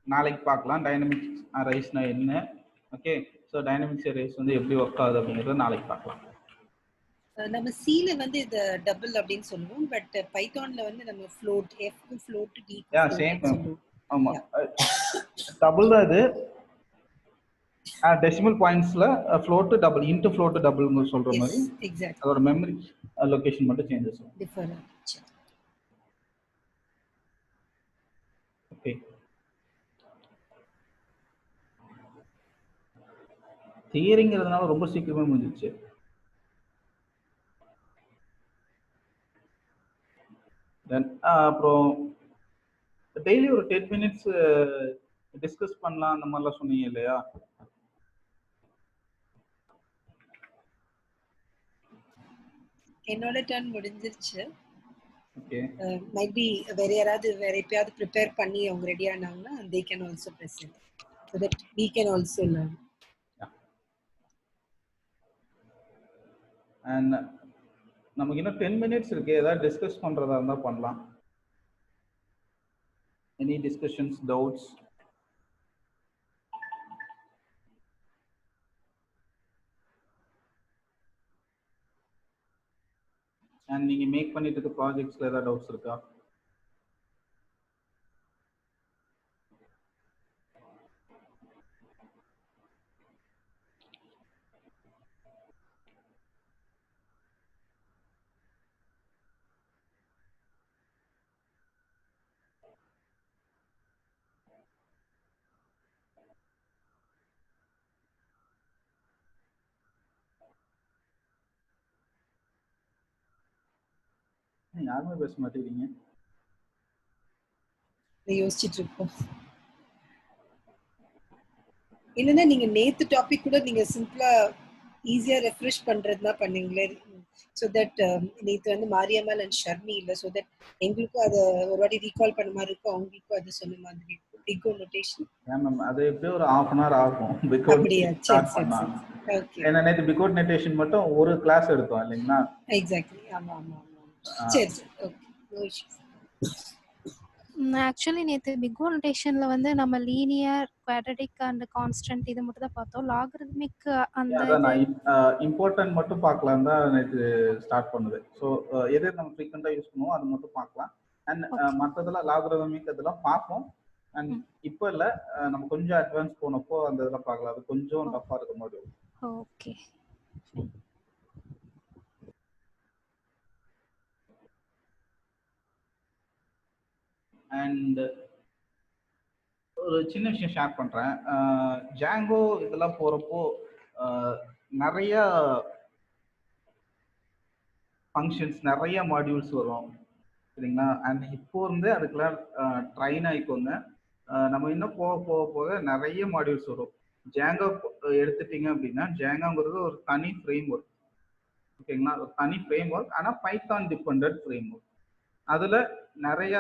நாளைக்கு பார்க்கலாம். டைனமிக் அரேஸ்னா என்ன? ஓகே, ஸோ டைனமிக்ஸ் அரேஸ் வந்து எப்படி ஒர்க் ஆகுது அப்படிங்கிறத நாளைக்கு பார்க்கலாம். நம்ம சில வந்து இது டபுள் அப்படின்னு சொல்லுவோம், பட் பைத்தான்ல வந்து நம்ம ஃப்ளோட், எஃப் க்கு ஃப்ளோட், டி க்கு சேம். சொல்லுவோம். ஆமா, டபுள் தான் இது. டெசிமல் பாயிண்ட்ஸ்ல ஃப்ளோட் டபுள் இன்டு ஃப்ளோட் டபுள்னு சொல்ற மாதிரி. எக்ஸாக்ட்லி. அதோட மெமரி லொகேஷன் மட்டும் சேஞ்சஸ் ஆகும். டிஃபர் ஆச்சு. ஓகே, தியரிங்கிறதுனால ரொம்ப சீக்கிரமா முடிஞ்சிச்சு. தென் அப்புறம் டெய்லி ஒரு 10 minutes டிஸ்கஸ் பண்ணலாம் அந்த மாதிரிலாம் சொன்னீங்க இல்லையா? என்னோட டர்ன் முடிஞ்சிருச்சு. ஓகே, மைட் பி வேற யாராவது வேற எப்பயாவது ப்ரிப்பேர் பண்ணி அவங்க ready ஆனாங்கன்னா they can also present so that we can also learn. And நமக்கு இன்னும் 10 minutes இருக்கு. ஏதாவது டிஸ்கஸ் பண்றதா இருந்தா பண்ணலாம். Any discussions, doubts? அண்ட் நீங்க மேக் பண்ணிட்டு இருக்க ப்ராஜெக்ட்ஸ்ல ஏதாவது டவுட்ஸ் இருக்கா? யாருமே பேச மாட்டேங்கிறீங்க. யோசிச்சுட்டு இருக்கோம். இல்லைன்னா நீங்க நேத்து டாபிக் கூட நீங்க சிம்பிளா ஈஸியா ரெஃப்ரெஷ் பண்றதுனா பண்ணீங்களே, ஸோ தட் நேத்து வந்து மாரியம்மாள் அண்ட் ஷர்மி இல்லை, ஸோ தட் எங்களுக்கும் அதை ஒரு வாட்டி ரீகால் பண்ண மாதிரி இருக்கும், அவங்களுக்கும் அது சொன்ன மாதிரி இருக்கும். பிகோ நோட்டேஷன் அது எப்படியும் ஒரு 1/2 hour ஆகும். பிகோட் ஸ்டார்ட் பண்ணா. ஏன்னா நேத்து பிகோட் நோட்டேஷன் மட்டும் ஒரு கிளாஸ் எடுத்தோம் இல்லைங்களா? எக்ஸாக்ட்லி. ஆமா ஆமா ஆமா. சரி சரி, ஓகே, நோ இஷ்யூஸ். ஆக்சுவலி நேற்று பிகோ நோட்டேஷன்ல வந்து நம்ம லீனியர், குவாட்ரடிக் அண்ட் கான்ஸ்டன்ட் இது மட்டும் தான் பார்த்தோம். லாகரித்மிக் அந்த இம்பார்ட்டன்ட் மட்டும் பார்க்கலாம் தான் நேற்று ஸ்டார்ட் பண்ணுது. ஸோ எது நம்ம ஃப்ரீக்வெண்டா யூஸ் பண்ணுவோம் அது மட்டும் பார்க்கலாம். அண்ட் மற்றதெல்லாம் லாகரித்மிக் இதெல்லாம் பார்ப்போம். அண்ட் இப்போ இல்லை, நம்ம கொஞ்சம் அட்வான்ஸ் போனப்போ அந்த இதெல்லாம் பார்க்கலாம். அது கொஞ்சம் டஃபா இருக்க மாதிரி. ஓகே, அண்ட் ஒரு சின்ன விஷயம் ஷேர் பண்றேன். ஜாங்கோ இதெல்லாம் போறப்போ நிறைய ஃபங்க்ஷன்ஸ், நிறைய மாடியூல்ஸ் வரும் சரிங்களா? அண்ட் இப்போ வந்து அதுக்கெல்லாம் ட்ரைன் ஆகிக்கோங்க. நம்ம இன்னும் போக போக போக நிறைய மாடியூல்ஸ் வரும். ஜாங்கோ எடுத்துட்டீங்க அப்படின்னா ஜாங்கோங்கிறது ஒரு தனி ஃப்ரேம் ஒர்க். ஓகேங்களா? ஒரு தனி ஃப்ரேம் ஒர்க், ஆனால் பைத்தான் டிபெண்டன்ட் ஃப்ரேம் ஒர்க். அதுல நிறைய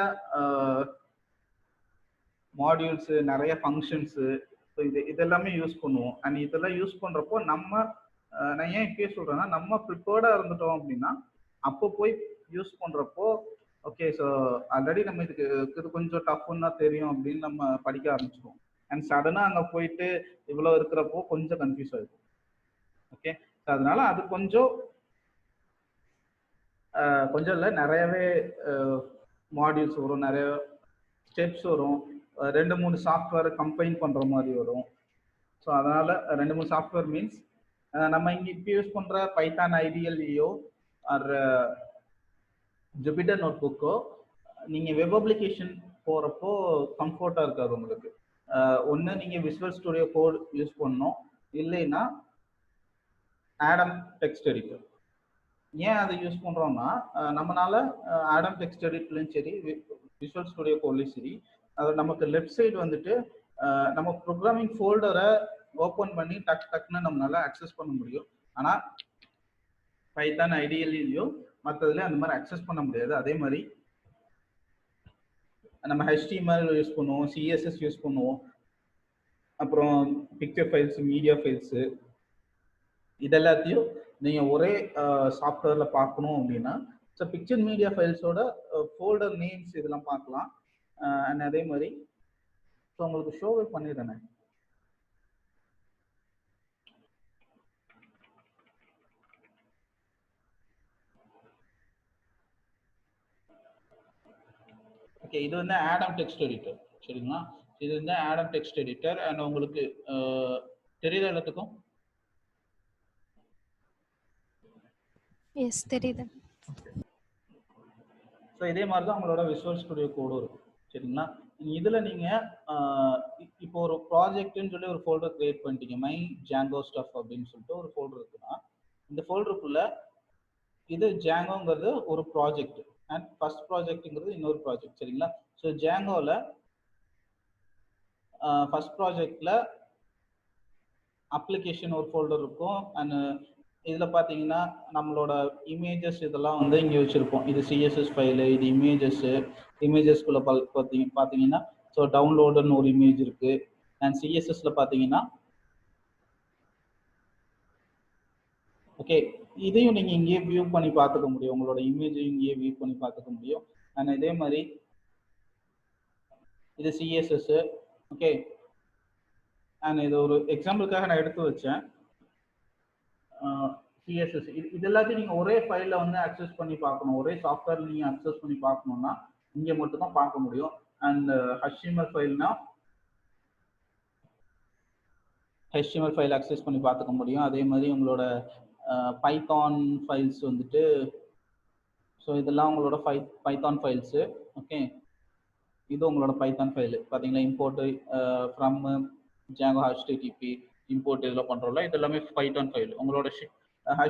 மாடியூல்ஸ், நிறைய ஃபங்க்ஷன்ஸு, ஸோ இதெல்லாமே யூஸ் பண்ணுவோம். அண்ட் இதெல்லாம் யூஸ் பண்ணுறப்போ நான் ஏன் இப்பயே சொல்கிறேன்னா, நம்ம ப்ரிப்பேர்டாக இருந்துட்டோம் அப்படின்னா அப்போ போய் யூஸ் பண்ணுறப்போ ஓகே, ஸோ ஆல்ரெடி நம்ம இது கொஞ்சம் டஃப்னா தெரியும் அப்படின்னு நம்ம படிக்க ஆரம்பிச்சிடுவோம். அண்ட் சடனாக அங்கே போயிட்டு இவ்வளோ இருக்கிறப்போ கொஞ்சம் கன்ஃபியூஸ் ஆகிடும். ஓகே, ஸோ அதனால அது கொஞ்சம் இல்லை, நிறையவே மாடியூல்ஸ் வரும், நிறைய ஸ்டெப்ஸ் வரும், 2-3 சாஃப்ட்வேர் கம்பைன் பண்ணுற மாதிரி வரும். ஸோ அதனால் 2-3 சாஃப்ட்வேர் மீன்ஸ் நம்ம இங்கே இப்போ யூஸ் பண்ணுற பைத்தான் ஐடிஎல்இயோ ஆர் ஜூபிட்டர் நோட் புக்கோ நீங்கள் வெப் அப்ளிகேஷன் போகிறப்போ கம்ஃபர்ட்டாக இருக்காது உங்களுக்கு. ஒன்று நீங்கள் விசுவல் ஸ்டுடியோ கோட் யூஸ் பண்ணணும், இல்லைன்னா ஆடம் டெக்ஸ்ட் எடிட்டர். ஏன் அதை யூஸ் பண்ணுறோம்னா நம்மளால ஆடம் டெக்ஸ்ட் எடிட்டர்லையும் சரி விசுவல் ஸ்டுடியோ கோட்லையும் சரி அது நமக்கு லெஃப்ட் சைடு வந்துட்டு நம்ம ப்ரோக்ராமிங் ஃபோல்டரை ஓப்பன் பண்ணி டக்குன்னு நம்மளால அக்சஸ் பண்ண முடியும். ஆனால் பைத்தான் ஐடிஎல்லையோ மற்றதுல அந்த மாதிரி அக்சஸ் பண்ண முடியாது. அதே மாதிரி நம்ம HTML யூஸ் பண்ணுவோம், CSS யூஸ் பண்ணுவோம், அப்புறம் பிக்சர் ஃபைல்ஸ், மீடியா ஃபைல்ஸு, இதெல்லாத்தையும் நீங்கள் ஒரே சாஃப்ட்வேரில் பார்க்கணும் அப்படின்னா ஸோ பிக்சர் மீடியா ஃபைல்ஸோட ஃபோல்டர் நேம்ஸ் இதெல்லாம் பார்க்கலாம். அண்ட் அதே மாதிரி ஸோ உங்களுக்கு ஷோவே பண்ணிடுறேன். ஓகே, இது வந்து ஆடம் டெக்ஸ்ட் எடிட்டர். சரிங்களா, இது வந்து ஆடம் டெக்ஸ்ட் எடிட்டர். அண்ட் உங்களுக்கு தெரியுது எல்லாத்துக்கும்? எஸ், தெரியுது. ஸோ இதே மாதிரி தான் உங்களோட விசுவல் ஸ்டுடியோ கோடும் இருக்கும். சரிங்களா, இதில் நீங்கள் இப்போ ஒரு ப்ராஜெக்ட்னு சொல்லி ஒரு ஃபோல்டர் கிரியேட் பண்ணிட்டீங்க, மை ஜாங்கோ ஸ்டஃப் அப்படின்னு சொல்லிட்டு ஒரு ஃபோல்டர் இருக்குன்னா இந்த ஃபோல்டருக்குள்ள இது ஜாங்கோங்கிறது ஒரு ப்ராஜெக்ட் அண்ட் ஃபர்ஸ்ட் ப்ராஜெக்ட்ங்கிறது இன்னொரு ப்ராஜெக்ட். சரிங்களா, ஸோ ஜாங்கோவில் ஃபர்ஸ்ட் ப்ராஜெக்டில் அப்ளிகேஷன் ஒரு ஃபோல்டர் இருக்கும். அண்ட் இதில் பார்த்தீங்கன்னா நம்மளோட இமேஜஸ் இதெல்லாம் வந்து இங்கே வச்சுருப்போம். இது சிஎஸ்எஸ் ஃபைலு, இது இமேஜஸ்குள்ளே பார்த்தீங்கன்னா ஸோ டவுன்லோடுன்னு ஒரு இமேஜ் இருக்குது. அண்ட் சிஎஸ்எஸ்ல பார்த்தீங்கன்னா ஓகே இதையும் நீங்கள் இங்கேயே வியூ பண்ணி பார்த்துக்க முடியும், உங்களோட இமேஜையும் இங்கேயே வியூ பண்ணி பார்த்துக்க முடியும். அண்ட் இதே மாதிரி இது சிஎஸ்எஸ். ஓகே, அண்ட் இது ஒரு எக்ஸாம்பிளுக்காக நான் எடுத்து வச்சேன். சிஎஸ்எஸ் இது எல்லாத்தையும் நீங்கள் ஒரே ஃபைலில் வந்து அக்சஸ் பண்ணி பார்க்கணும், ஒரே சாஃப்ட்வேர் நீங்கள் அக்சஸ் பண்ணி பார்க்கணுன்னா இங்கே மட்டும் தான் பார்க்க முடியும். And HTML ஃபைல்னா HTML file access பண்ணி பார்த்துக்க முடியும். அதே மாதிரி உங்களோட பைத்தான் ஃபைல்ஸ் வந்துட்டு ஸோ இதெல்லாம் உங்களோட பைத்தான் ஃபைல்ஸு. ஓகே, இது உங்களோட பைத்தான் ஃபைலு பார்த்தீங்களா, import from Django HTTP import இதெல்லாம் பண்ணுறோம்ல, இது எல்லாமே பைத்தான் ஃபைல். உங்களோட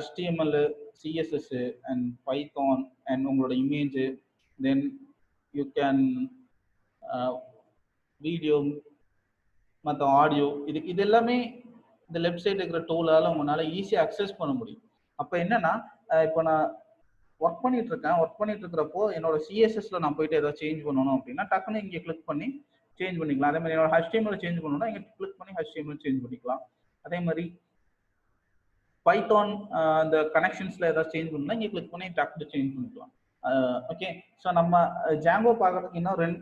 HTML, CSS and Python and உங்களோட image, then you can video மற்ற ஆடியோ, இது எல்லாமே இந்த லெஃப்ட் சைடு இருக்கிற டூலால் உங்களால் ஈஸியாக அக்சஸ் பண்ண முடியும். அப்போ என்னன்னா இப்போ நான் ஒர்க் பண்ணிட்டு இருக்கிறப்போ என்னோட சிஎஸ்எஸ்ல நான் போயிட்டு ஏதாவது சேஞ்ச் பண்ணணும் அப்படின்னா டக்குன்னு இங்கே கிளிக் பண்ணி சேஞ்ச் பண்ணிக்கலாம். அதே மாதிரி என்னோட HTML சேஞ்ச் பண்ணணும்னா இங்கே கிளிக் பண்ணி HTML சேஞ்ச் பண்ணிக்கலாம். அதே மாதிரி பைத்தான் அந்த கனெக்ஷன்ஸ்ல ஏதாவது சேஞ்ச் பண்ணணும்னா இங்கே கிளிக் பண்ணி டக்குனு சேஞ்ச் பண்ணிக்கலாம். ஓகே, ஸோ நம்ம ஜாங்கோ பார்க்கறதுக்கு இன்னும்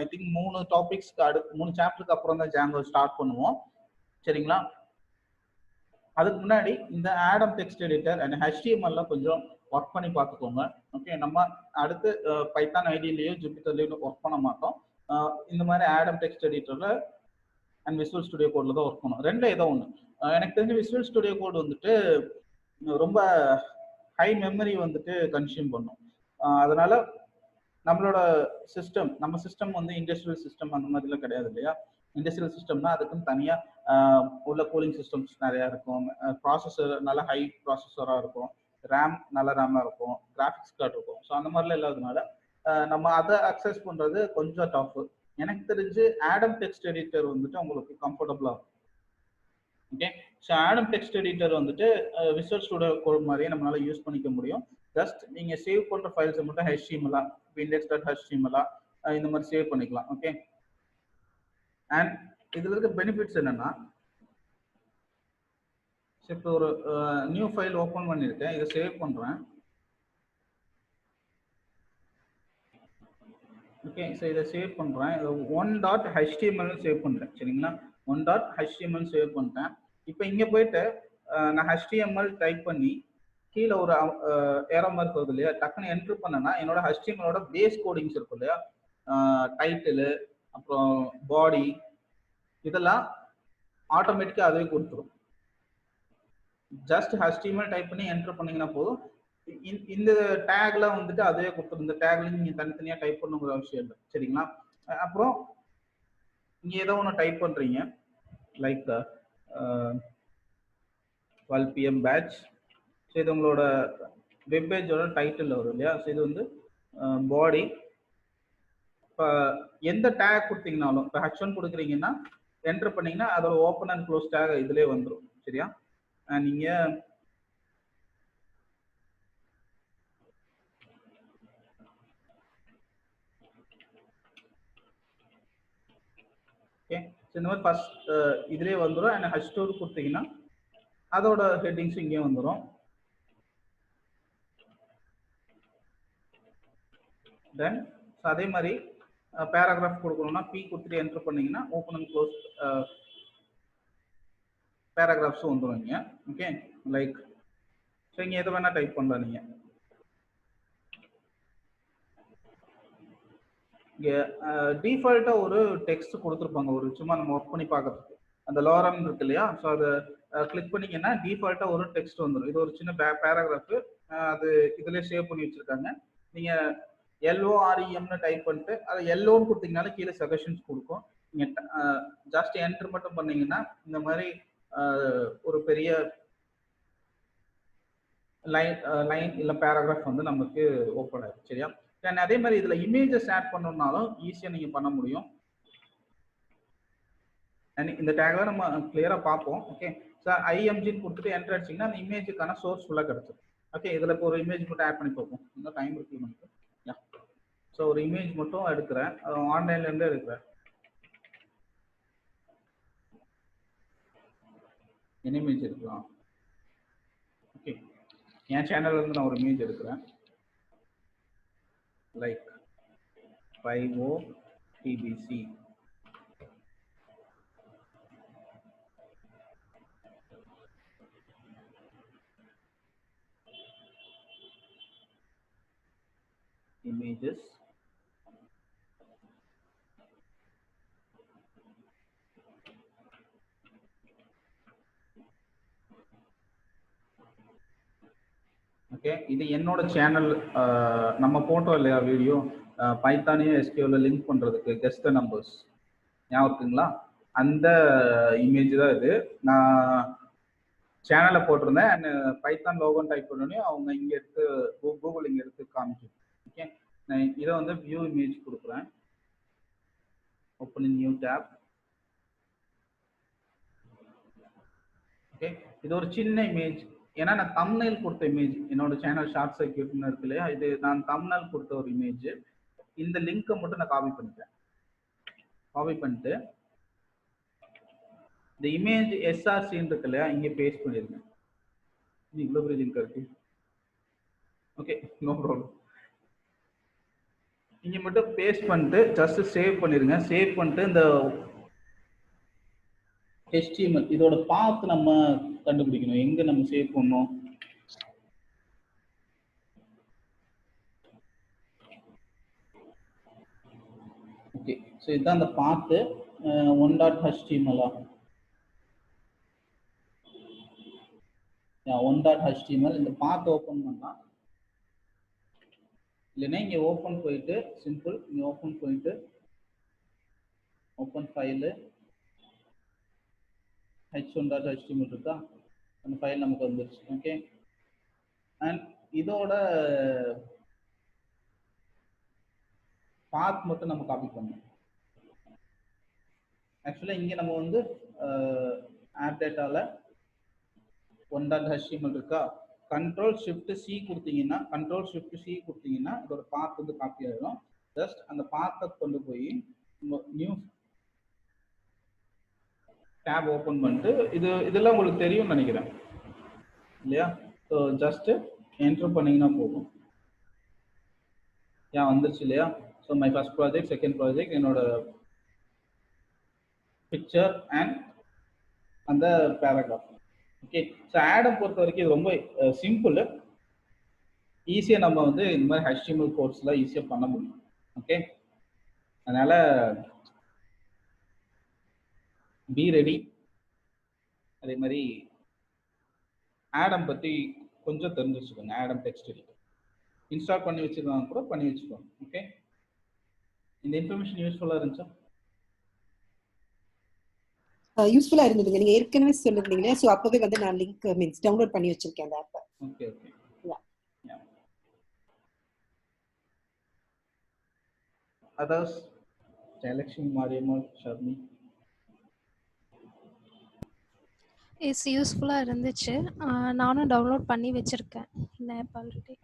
ஐ திங்க் 3 டாபிக்ஸ்க்கு அடுத்து 3 சாப்டருக்கு அப்புறம் தான் ஜாங்கோ ஸ்டார்ட் பண்ணுவோம். சரிங்களா, அதுக்கு முன்னாடி இந்த Adam text editor and HTML கொஞ்சம் ஒர்க் பண்ணி பார்த்துக்கோங்க. ஓகே, நம்ம அடுத்து பைத்தான் ஐடியிலேயோ ஜூபிட்டர்லேயோ ஒர்க் பண்ண மாட்டோம். இந்த மாதிரி ஆடம் டெக்ஸ்ட் எடிட்டரில் அண்ட் விசுவல் ஸ்டுடியோ கோடில் தான் ஒர்க் பண்ணும். ரெண்டில் ஏதோ ஒன்று. எனக்கு தெரிஞ்ச விசுவல் ஸ்டுடியோ கோட் வந்துட்டு ரொம்ப ஹை மெமரி வந்துட்டு கன்சியூம் பண்ணும். அதனால நம்மளோட நம்ம சிஸ்டம் வந்து இண்டஸ்ட்ரியல் சிஸ்டம் அந்த மாதிரிலாம் கிடையாது இல்லையா. இண்டஸ்ட்ரியல் சிஸ்டம்னா அதுக்குன்னு தனியாக உள்ள கூலிங் சிஸ்டம்ஸ் நிறையா இருக்கும், ப்ராசஸர் நல்ல ஹை ப்ராசஸராக இருக்கும், ரேம் நல்ல ரேமாக இருக்கும், கிராஃபிக்ஸ் கார்டு இருக்கும். ஸோ அந்த மாதிரிலாம் இல்லாததுனால நம்ம அதை அக்சஸ் பண்ணுறது கொஞ்சம் டஃப். எனக்கு தெரிஞ்சு ஆடம் டெக்ஸ்ட் எடிட்டர் வந்துட்டு உங்களுக்கு கம்ஃபர்டபுளாக இருக்கும். Okay, so Adam text editor வந்துட்டு விசுவல் ஸ்டுடியோ கோட் மாதிரியே நம்மளால யூஸ் பண்ணிக்க முடியும். ஜஸ்ட் நீங்கள் சேவ் பண்ணுற ஃபைல்ஸை மட்டும் HTML index.html இந்த மாதிரி சேவ் பண்ணிக்கலாம். ஓகே, அண்ட் இதில் இருக்க பெனிஃபிட்ஸ் என்னன்னா இப்போ ஒரு நியூ ஃபைல் ஓப்பன் பண்ணியிருக்கேன், இதை சேவ் பண்ணுறேன். ஓகே, ஸோ இதை சேவ் பண்ணுறேன், இதை 1.html சேவ் பண்ணுறேன். சரிங்களா, 1.html சேவ் பண்ணிட்டேன். இப்போ இங்கே போயிட்டு நான் HTML டைப் பண்ணி கீழே ஒரு ஏரோ மார்க் வருது இல்லையா, டக்குன்னு என்ட்ரு பண்ணனா என்னோட HTML பேஸ் கோடிங்ஸ் இருக்கும் இல்லையா, டைட்டில் அப்புறம் பாடி இதெல்லாம் ஆட்டோமேட்டிக்கா அதுவே கொடுத்துரும். ஜஸ்ட் HTML டைப் பண்ணி என்டர் பண்ணீங்கன்னா போதும். இந்த டேக்லாம் வந்துட்டு அதுவே கொடுத்துரும். இந்த டேக்ல நீங்க தனித்தனியா டைப் பண்ணுங்கிற அவசியம் இல்லை. சரிங்களா? அப்புறம் நீங்க ஏதோ ஒன்று டைப் பண்றீங்க, லைக் 12 PM பேட்ச். ஸோ இது உங்களோட வெப்பேஜோட டைட்டில் வரும் இல்லையா. ஸோ இது வந்து பாடி. இப்போ எந்த டேக் கொடுத்தீங்கனாலும், இப்போ H1 கொடுக்குறீங்கன்னா என்டர் பண்ணீங்கன்னா அதோட ஓப்பன் அண்ட் க்ளோஸ் டேக் இதுலேயே வந்துடும். சரியா? நீங்க ஓகே, இந்த மாதிரி ஃபர்ஸ்ட் இதுலேயே வந்துடும். அண்ட் H2 கொடுத்தீங்கன்னா அதோட ஹெட்டிங்ஸ் இங்கே வந்துடும். தென் அதே மாதிரி பேராகிராஃப் கொடுக்கணும்னா P கொடுத்துட்டு என்டர் பண்ணீங்கன்னா ஓப்பன் அண்ட் க்ளோஸ் பேராகிராஃப்ஸும் வந்துடும் இங்கே. ஓகே, லைக் ஸோ இங்கே எதை வேணால் டைப் பண்ணலாம். நீங்கள் இங்கே டிஃபால்ட்டாக ஒரு டெக்ஸ்ட் கொடுத்துருப்பாங்க, ஒரு சும்மா நம்ம ஒர்க் பண்ணி பார்க்கறதுக்கு. அந்த லோரம் இருக்கு இல்லையா, ஸோ அதை கிளிக் பண்ணிங்கன்னா டிஃபால்ட்டாக ஒரு டெக்ஸ்ட் வந்துடும். இது ஒரு சின்ன பேராகிராஃபு, அது இதிலே சேவ் பண்ணி வச்சுருக்காங்க. நீங்கள் LOREMனு டைப் பண்ணிட்டு அதை எல்லோன்னு கொடுத்தீங்கனாலும் கீழே சஜஷன்ஸ் கொடுக்கும். நீங்கள் ஜஸ்ட் என்டர் மட்டும் பண்ணீங்கன்னா இந்த மாதிரி ஒரு பெரிய லைன் இல்லை பேராகிராஃப் வந்து நமக்கு ஓப்பன் ஆகும். சரியா? அதே மாதிரி இதில் இமேஜஸ் ஆட் பண்ணணும்னாலும் ஈஸியாக நீங்கள் பண்ண முடியும். இந்த டேக்ல நம்ம கிளியராக பார்ப்போம். ஓகே, ஸோ IMGன்னு கொடுத்துட்டு என்டர் அடிச்சிங்கன்னா அந்த இமேஜுக்கான சோர்ஸ் ஃபுல்லாக கிடச்சிடும். ஓகே, இதில் இப்போ ஒரு இமேஜ் மட்டும் ஆட் பண்ணி பார்ப்போம். இன்னும் டைம் இருக்கு நமக்கு. ஸோ ஒரு இமேஜ் மட்டும் எடுக்கிறேன், ஆன்லைன்லேருந்தே எடுக்கிறேன். என்ன இமேஜ் எடுக்கலாம்? ஓகே, என் சேனல்ல இருந்து நான் ஒரு இமேஜ் எடுக்கிறேன், லைக் 5OTBC. images. ஓகே, இது என்னோட சேனல். நம்ம போட்டோம் இல்லையா வீடியோ, பைத்தானையும் SQL லிங்க் பண்றதுக்கு கெஸ்ட் நம்பர்ஸ் ஞாபகம் இருக்குங்களா? அந்த இமேஜ் தான் இது. நான் சேனலை போட்டிருந்தேன் அண்ட் பைத்தான் லோகோன்னு டைப் பண்ணோடனே அவங்க இங்கே எடுத்து கூகுள் இங்கே எடுத்து காமிக்கும். ஓகே, நான் இதை வந்து வியூ இமேஜ் கொடுக்குறேன். Open new tab. ஓகே, இது ஒரு சின்ன இமேஜ். ஏன்னா நான் தம்ப்நெயில் கொடுத்த இமேஜ், என்னோட சேனல் ஷார்ட் சர்க்யூட்னு இருக்கு இல்லையா, இது நான் தம்ப்நெயில் கொடுத்த ஒரு இமேஜ். இந்த லிங்கை மட்டும் நான் காப்பி பண்ணிட்டேன். காப்பி பண்ணிட்டு இந்த இமேஜ் SRCன்னு இருக்கு இல்லையா, இங்கே பேஸ்ட் பண்ணிருங்க. இவ்வளோ பெரிய லிங்க் இருக்கு. Okay, no problem. இங்கே மட்டும் பேஸ்ட் பண்ணிட்டு ஜஸ்ட் சேவ் பண்ணிருங்க. சேவ் பண்ணிட்டு இந்த HTML இதோட பாத் நம்ம கண்டுபிடிக்கணும், எங்க நம்ம சேவ் பண்ணோம். ஓகே, ஸோ இதுதான் அந்த பாத்து 1.html. 1.html. இந்த பாத் ஓப்பன் பண்ணா இல்லைன்னா இங்கே ஓப்பன் போயிட்டு சிம்பிள் இங்கே ஓப்பன் போயிட்டு ஓப்பன் ஃபைலு h1.html இருக்கா, அந்த ஃபைல் நமக்கு வந்துருச்சு. ஓகே, அண்ட் இதோட பாத் மட்டும் நம்ம காப்பி பண்ணணும். ஆக்சுவலாக இங்கே நம்ம வந்து ஆப் டேட்டாவில் 1.html இருக்கா, Ctrl+Shift+C கொடுத்தீங்கன்னா இதோட பாத் வந்து காப்பி ஆகிடும். ஜஸ்ட் அந்த பாத்தை கொண்டு போய் நியூ டேப் ஓப்பன் பண்ணிட்டு இதெல்லாம் உங்களுக்கு தெரியும்னு நினைக்கிறேன் இல்லையா. ஸோ ஜஸ்ட் என்டர் பண்ணீங்கன்னா போதும். வந்துருச்சு இல்லையா. So my first project, second project, என்னோட பிக்சர் அண்ட் அந்த பேராகிராஃப். ஓகே. ஸோ ஆடம் பொறுத்த வரைக்கும் இது ரொம்ப சிம்பிள். ஈஸியாக நம்ம வந்து இந்த மாதிரி HTML கோர்ஸ்லாம் ஈஸியாக பண்ண முடியும். ஓகே, அதனால பி ரெடி. அதே மாதிரி ஆடம் பற்றி கொஞ்சம் தெரிஞ்சு வச்சுக்கோங்க. ஆடம் டெக்ஸ்ட் எடிட்டர் இன்ஸ்டால் பண்ணி வச்சுருக்காங்க கூட பண்ணி வச்சுக்கோங்க. ஓகே, இந்த இன்ஃபர்மேஷன் யூஸ்ஃபுல்லாக இருந்துச்சா? யூஸ்ஃபுல்லா இருந்ததுங்க. நீங்க ஏற்கனவே சொல்லிருந்தீங்களே, ஸோ அப்பவே வந்து நான் லிங்க் மீன்ஸ் டவுன்லோட் பண்ணி வச்சிருக்கேன் அந்த ஆப்பை. Okay okay. Others Jayalakshmi, Mariammal, Sharmi. It's யூஸ்ஃபுல்லாக இருந்துச்சு. நானும் டவுன்லோட் பண்ணி வச்சுருக்கேன் இந்த ஆப் ஆல்ரெடி.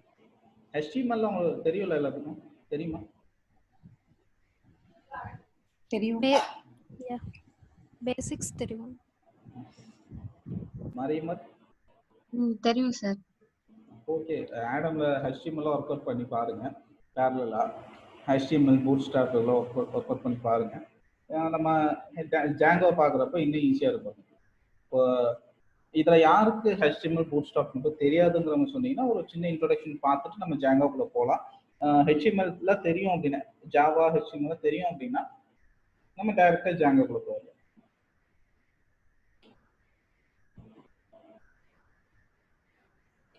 HTML உங்களுக்கு தெரியும்ல, எல்லாத்துக்கும் தெரியுமா? தெரியும். பேசிக்ஸ் தெரியும். மாரியம்மாள் தெரியும் சார். ஓகே. ஆடம்ல HTML ஒர்க் அவுட் பண்ணி பாருங்க. பேரலா HTML பூட்ஸ்ட்ராப் எல்லாம் ஒர்க் அவுட் பண்ணி பாருங்க. நம்ம ஜாங்கோ பார்க்குறப்ப இன்னும் ஈஸியாக இருக்கும். இப்போ இதில் யாருக்கு HTML பூட்ஸ்ட்ராப் மட்டும் தெரியாதுங்கிறவங்க சொன்னீங்கன்னா ஒரு சின்ன இன்ட்ரோடக்ஷன் பார்த்துட்டு நம்ம ஜாங்கோக்குள்ள போகலாம். HTML தெரியும் அப்படின்னா, ஜாவா HTML தெரியும் அப்படின்னா நம்ம டைரக்டாக ஜாங்கோக்குள்ள போகலாம்.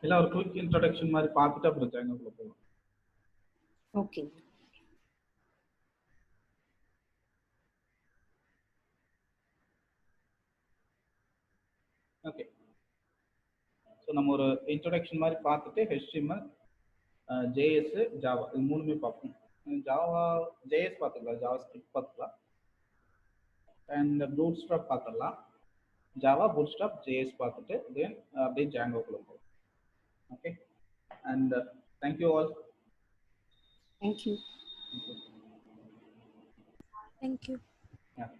இல்லை ஒரு குவிக் இன்ட்ரோடக்ஷன் மாதிரி பார்த்துட்டு அப்புறம் ஜாங்கோக்குள்ள போகலாம். ஓகே. ஓகே, ஸோ நம்ம ஒரு இன்ட்ரோடக்ஷன் மாதிரி பார்த்துட்டு HTML, JS, ஜாவா இது மூணுமே பார்ப்போம். ஜாவா JS பார்த்துக்கலாம், ஜாவா ஸ்கிரிப்ட் பார்த்துக்கலாம், அண்ட் பூட்ஸ்ட்ராப் பார்த்துடலாம். ஜாவா பூட்ஸ்ட்ராப் JS பார்த்துட்டு தென் அப்படியே ஜாங்கோக்குள்ள போகும். Okay, and thank you all. Thank you. Thank you. Yeah.